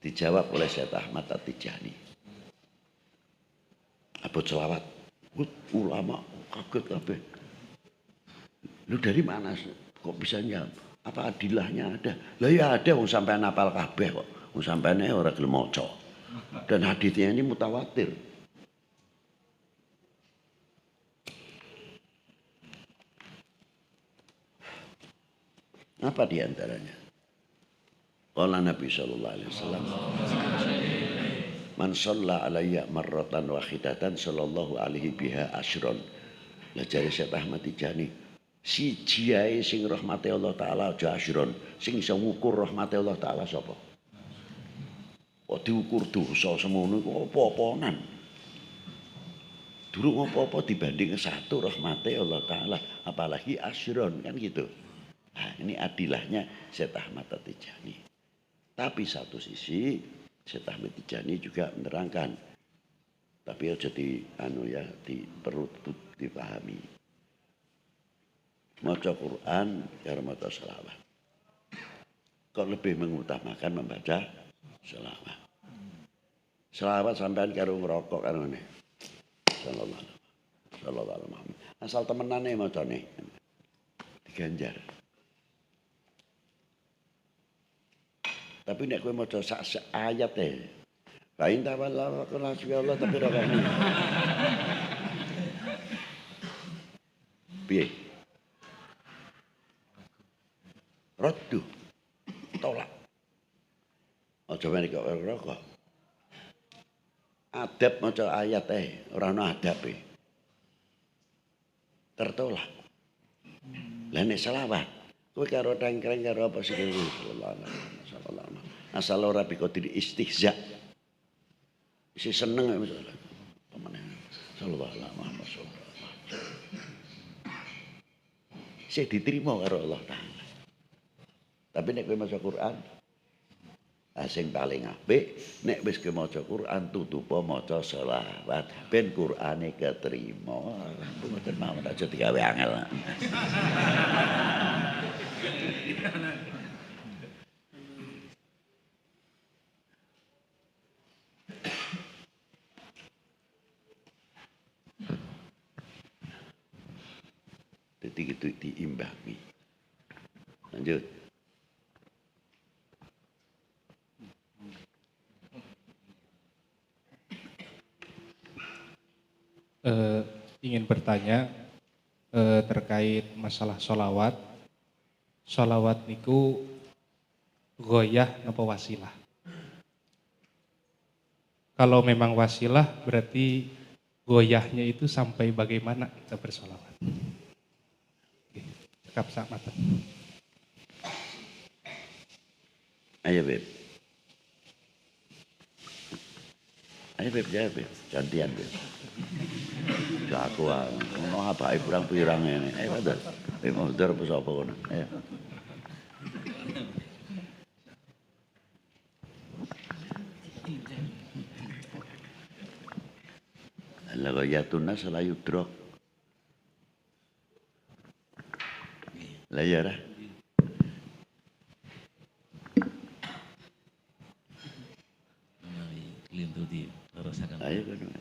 Dijawab oleh Syed Ahmad At-Tijani. Abot selawat, ulama kaget kabeh. Lu dari mana? Kok bisa jawab? Apa adilahnya ada? Lah ya ada, wong sampean hafal kabeh kok. Wong sampean ora gelem maca. Dan hadisnya ini mutawatir. Apa diantaranya? Qala Nabi sallallahu alaihi wasallam, man shalla alayya marratan wahidatan sallallahu alaihi biha asyron. Lah jare Syekh Ahmad Tijani, siji ae sing rahmate Allah taala aja asyron, sing iso ngukur rahmate Allah taala sapa? Kok diukur dosa semono iku apa-apanan. Durung apa-apa dibanding satu rahmate Allah taala, apalagi asyron, kan gitu. Nah, ini adilahnya Syed Ahmad At-Tijani. Tapi satu sisi Syed Ahmad Tijani juga menerangkan, tapi aja perlu dipahami. Maca Quran karo maca selawat, kok lebih mengutamakan membaca selawat. Selawat sampean karo ngerokok karo ngene. Sallallahu alaihi wasallam. Asal temenane macane diganjar. Tapi nek kowe maca sak ayat lain tawalla Allah tapi ora kene. Piye? Raddu. Tolak. Aja meni kok rokok. Adab maca ayat ora ana adabe. Tertolak. Lah nek selawat, kowe karo tengkreng karo apa sih sallallahu alaihi wasallam. Asal ora biqadir istihza. Si seneng misalnya. Pemene sallallahu alaihi wasallam. Si diterima karo Allah taala. Tapi nek kowe maca Quran, sing paling apik nek wis ke maca Quran tutupa maca selawat ben Qurane ketrima. Mboten mawon aja digawe angel. Jadi itu diimbangi. Lanjut. Ingin bertanya terkait masalah sholawat. Sholawat niku goyah napa wasilah? Kalau memang wasilah berarti goyahnya itu sampai bagaimana kita bersolawat? Oke, cekap sak mata. Ayo Beb. Ayo Beb jawab Beb. Gantian Beb. Aku ngono abake pirang-pirang ngene. Ayo padha. Beb modar apa sapa kono. Ayo. La ghayatun nas la yudrak. Lah ya ora. Lintu di rasakan. Ayo kono.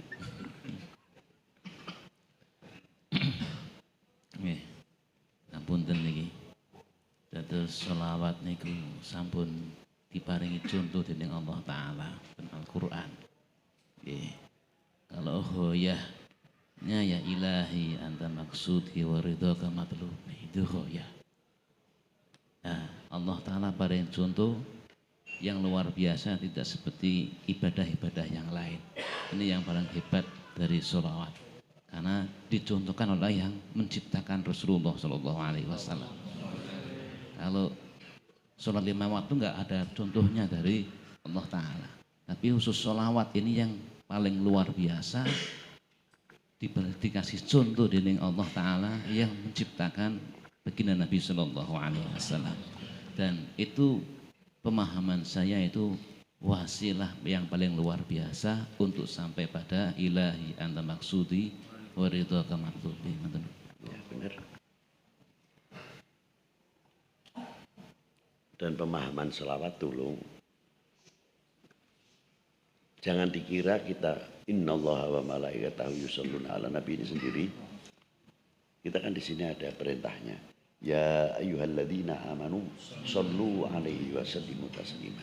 Nggih. Ngapunten niki. Dados selawat niku sampun diparingi contoh dening Allah taala dan Al-Qur'an. Nggih. Kalau hoyahnya ya ilahi anta maksudi wa ridhaka matlub. Itu hoyah. Nah, Allah taala paring contoh yang luar biasa, tidak seperti ibadah-ibadah yang lain. Ini yang paling hebat dari sholawat, karena dicontohkan oleh yang menciptakan Rasulullah Shallallahu Alaihi Wasallam. Kalau sholat 5 waktu nggak ada contohnya dari Allah Taala, tapi khusus sholawat ini yang paling luar biasa, dikasih contoh dari Allah Taala yang menciptakan baginda Nabi Shallallahu Alaihi Wasallam. Dan itu pemahaman saya itu wasilah yang paling luar biasa untuk sampai pada ilahi anta maksudi wa ridhaka matlubi. Ya, benar. Dan pemahaman selawat dulu. Jangan dikira kita innallaha wa malaikatahu yusholluna ala nabi ini sendiri. Kita kan di sini ada perintahnya. Ya ayyuhalladzina amanu shollu alaihi wa sallimu taslima.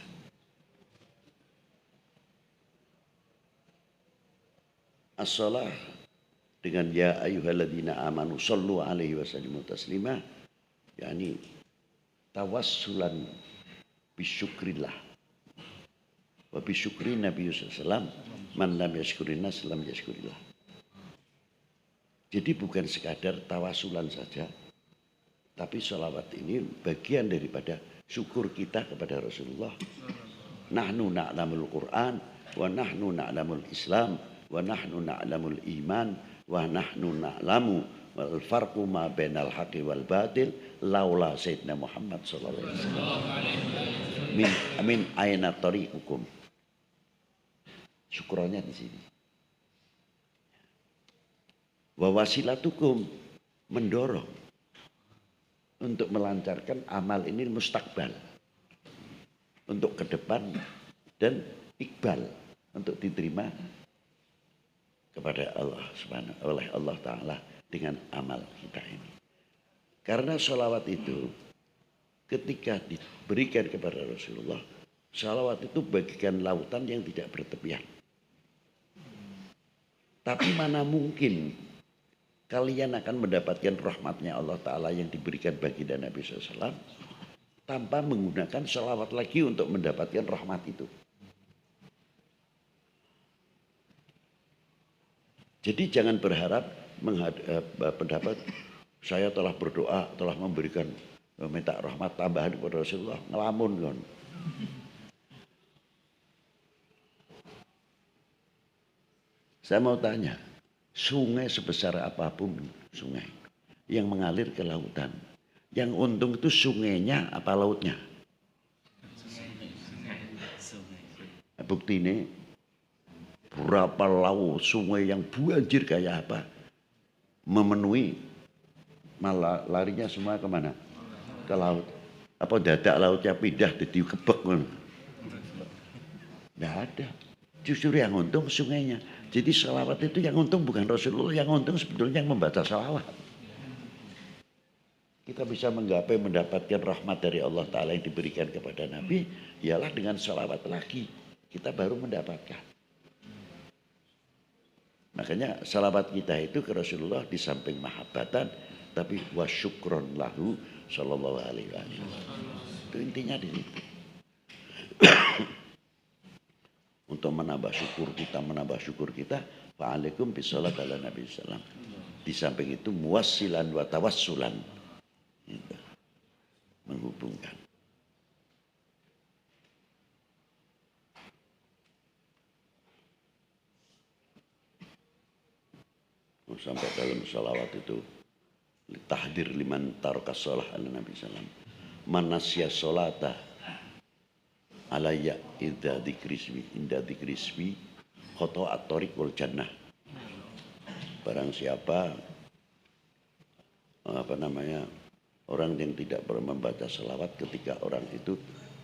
As-shalah dengan ya ayyuhalladzina amanu shollu alaihi wa sallimu taslima, yakni tawassulan bisyukrillah wa bisyukri Nabi sallallahu man lam yashkurin nas lam yashkurillah. Jadi bukan sekadar tawasulan saja, tapi sholawat ini bagian daripada syukur kita kepada Rasulullah. Nahnu na'lamul Qur'an wa nahnu na'lamul Islam wa nahnu na'lamul iman wa nahnu na'lamu wal farqu ma bainal haqqi wal batil laula sayyidina Muhammad sallallahu alaihi wasallam. Min aina tariqukum. Syukurannya di sini. Wa wasilatukum, mendorong untuk melancarkan amal ini mustakbal, untuk ke depan, dan iqbal untuk diterima kepada Allah subhanahu oleh Allah Ta'ala dengan amal kita ini. Karena sholawat itu ketika diberikan kepada Rasulullah, sholawat itu bagikan lautan yang tidak bertepian. Tapi mana mungkin kalian akan mendapatkan rahmatnya Allah Ta'ala yang diberikan baginda Nabi SAW tanpa menggunakan sholawat lagi untuk mendapatkan rahmat itu. Jadi jangan berharap pendapat saya telah berdoa, telah memberikan minta rahmat tambahan kepada Rasulullah, ngelamun kan. Saya mau tanya, sungai sebesar apapun sungai yang mengalir ke lautan, yang untung itu sungainya apa lautnya? Bukti ini berapa laut sungai yang banjir kayak apa memenuhi, malah larinya semua kemana? Ke laut. Apa dadak lautnya pindah jadi kebek? Tidak ada. Justru yang untung sungainya. Jadi salawat itu yang untung bukan Rasulullah, yang untung sebetulnya yang membaca salawat. Kita bisa menggapai mendapatkan rahmat dari Allah Ta'ala yang diberikan kepada Nabi, ialah dengan salawat lagi. Kita baru mendapatkan. Makanya salawat kita itu ke Rasulullah di samping mahabbatan, tapi wasyukron lahu sallallahu alaihi wasallam. Itu intinya di situ. Untuk menambah syukur kita, fa'alaikum bisolat ala Nabi sallam. Di samping itu muwassilan wa tawassulan. Itu. Menghubungkan. Sampai dalam salawat itu tahdir liman tarokas sholah ala Nabi sallam. Manasya sholata alayya inda dikrismi khoto at-tariq wal jannah. Barang siapa orang yang tidak pernah membaca salawat ketika orang itu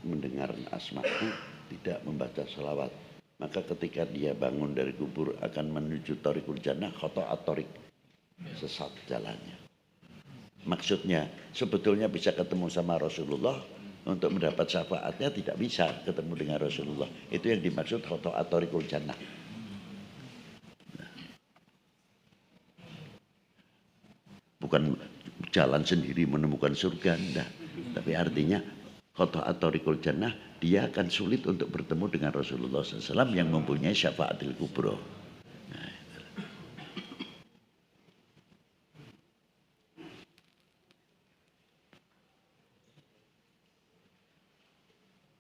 mendengar asmaku tidak membaca salawat, maka ketika dia bangun dari kubur akan menuju tariqul jannah khoto at-tariq, sesat jalannya. Maksudnya sebetulnya bisa ketemu sama Rasulullah, untuk mendapat syafaatnya tidak bisa ketemu dengan Rasulullah. Itu yang dimaksud khoto at-tariqul jannah. Bukan jalan sendiri menemukan surga, enggak. Tapi artinya khoto at-tariqul jannah, dia akan sulit untuk bertemu dengan Rasulullah SAW yang mempunyai syafaatil kubro.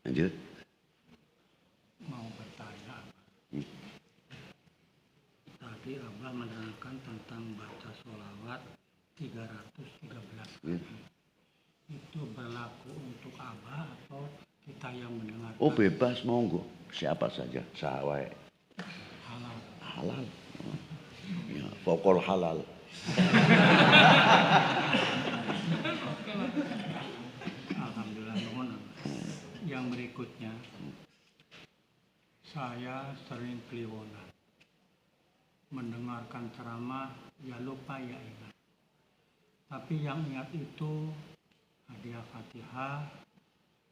Lanjut. Mau bertanya. Tadi Abah menerangkan tentang baca sholawat 313 kali. Itu berlaku untuk Abah atau kita yang mendengar? Oh bebas, monggo. Siapa saja, sawai. Halal. Halal. Ya, pokol halal. Alhamdulillah. Yang berikutnya, saya sering kliwonan. Mendengarkan ceramah, ya lupa ya ingat. Tapi yang ingat itu hadiah Fatihah,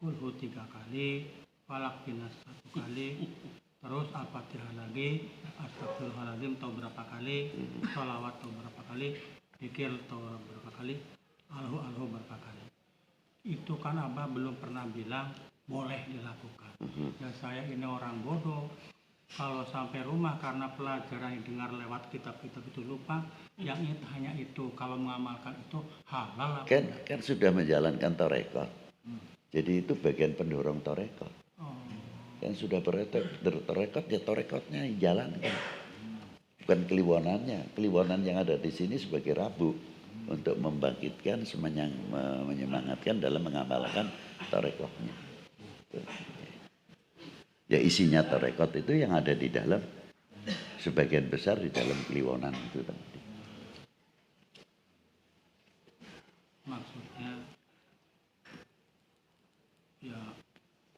Kulhu 3 kali, Falak Binas 1 kali, terus Al-Fatihah lagi, Astagfirullahaladzim tahu berapa kali, Sholawat tahu berapa kali, Zikir tahu berapa kali, Alhu berapa kali. Itu kan Abah belum pernah bilang boleh dilakukan. Ya saya ini orang bodoh. Kalau sampai rumah karena pelajaran yang dengar lewat kitab-kitab itu lupa, yang hanya itu. Kalau mengamalkan itu halal. Kan sudah menjalankan torekot. Jadi itu bagian pendorong torekot. Kan sudah bertorekot, ya torekotnya jalankan. Bukan kliwonannya. Kliwonan yang ada di sini sebagai rabu untuk membangkitkan, menyemangatkan dalam mengamalkan torekotnya. Ya isinya torekot itu yang ada di dalam, sebagian besar di dalam kliwonan itu tadi. Maksudnya ya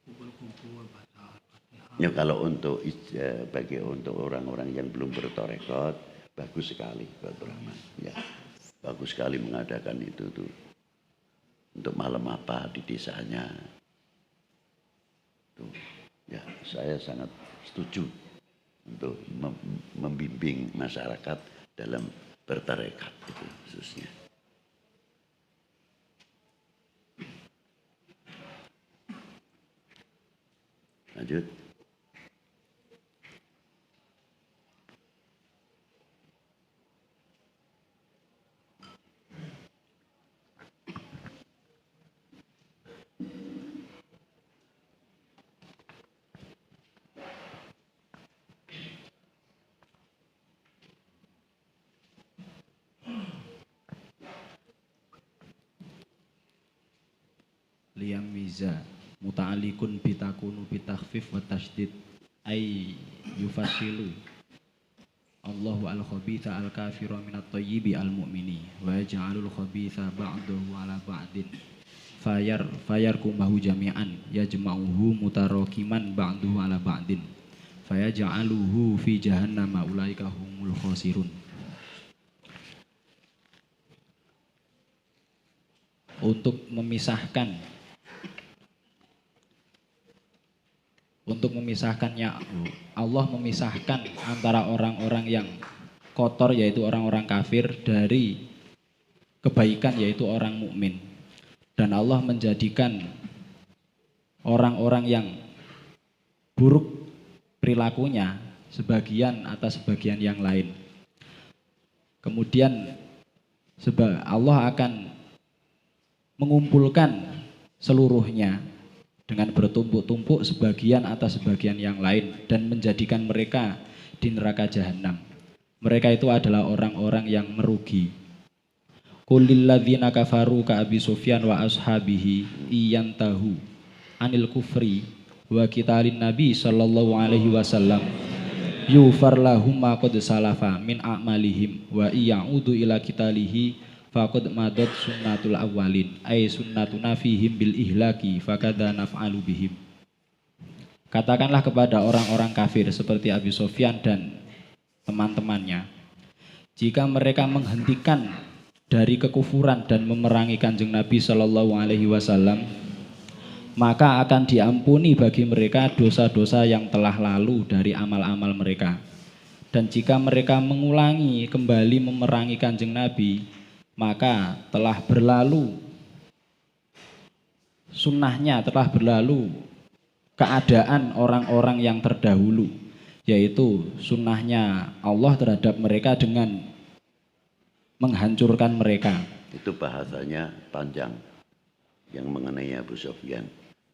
kumpul-kumpul baca Al-Fatihah. Ya kalau untuk orang-orang yang belum bertorekot, bagus sekali Pak Rahman. Ya, bagus sekali mengadakan itu tuh. Untuk malam apa di desanya. Tuh. Ya, saya sangat setuju untuk membimbing masyarakat dalam bertarekat itu khususnya. Lanjut. Liyam miza muta'alikun bitakunu bitakhfif wa tasydid ay yufassilu Allahu al-khabitha al-kafira minat thayyibi al-mu'mini wa yaj'alul khabitha ba'dahu ala ba'din fayarkumahu jami'an yajma'uhu mutarakiman ba'dahu ala ba'din fayaj'aluhu fi jahannama ulaika humul khasirun. Untuk memisahkannya, Allah memisahkan antara orang-orang yang kotor yaitu orang-orang kafir dari kebaikan yaitu orang mukmin, dan Allah menjadikan orang-orang yang buruk perilakunya sebagian atas sebagian yang lain. Kemudian Allah akan mengumpulkan seluruhnya dengan bertumpuk-tumpuk sebagian atas sebagian yang lain dan menjadikan mereka di neraka jahanam. Mereka itu adalah orang-orang yang merugi. Qul lilladzina kafaru ka Abi Sufyan wa ashabihi iyantahu anil kufri wa qitalin nabi sallallahu alaihi wasallam yufar lahum ma qad salafa min a'malihim wa iyaudu ila qitalihi faqad madat sunnatul awwalin ay sunnatuna fihim bil ihlaki fakada naf'alu bihim. Katakanlah kepada orang-orang kafir seperti Abi Sufyan dan teman-temannya, jika mereka menghentikan dari kekufuran dan memerangi Kanjeng Nabi Shallallahu Alaihi Wasallam, maka akan diampuni bagi mereka dosa-dosa yang telah lalu dari amal-amal mereka. Dan jika mereka mengulangi kembali memerangi Kanjeng Nabi, maka telah berlalu sunnahnya, telah berlalu keadaan orang-orang yang terdahulu, yaitu sunnahnya Allah terhadap mereka dengan menghancurkan mereka. Itu bahasanya panjang yang mengenai Abu Sufyan.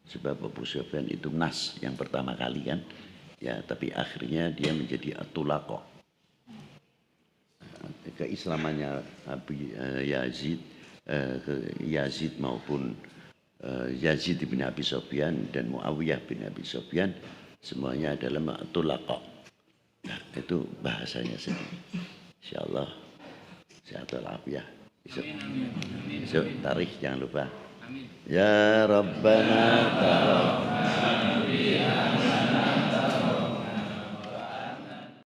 Sebab Abu Sufyan itu nas yang pertama kali kan, ya, tapi akhirnya dia menjadi at-tulaqa. Keislamannya Yazid maupun Yazid bin Abi Sufyan dan Muawiyah bin Abi Sufyan semuanya adalah at-tulaqa. Nah, itu bahasanya sendiri. Insyaallah sehat walafiat. Besok tarikh jangan lupa. Amin. Ya Rabbana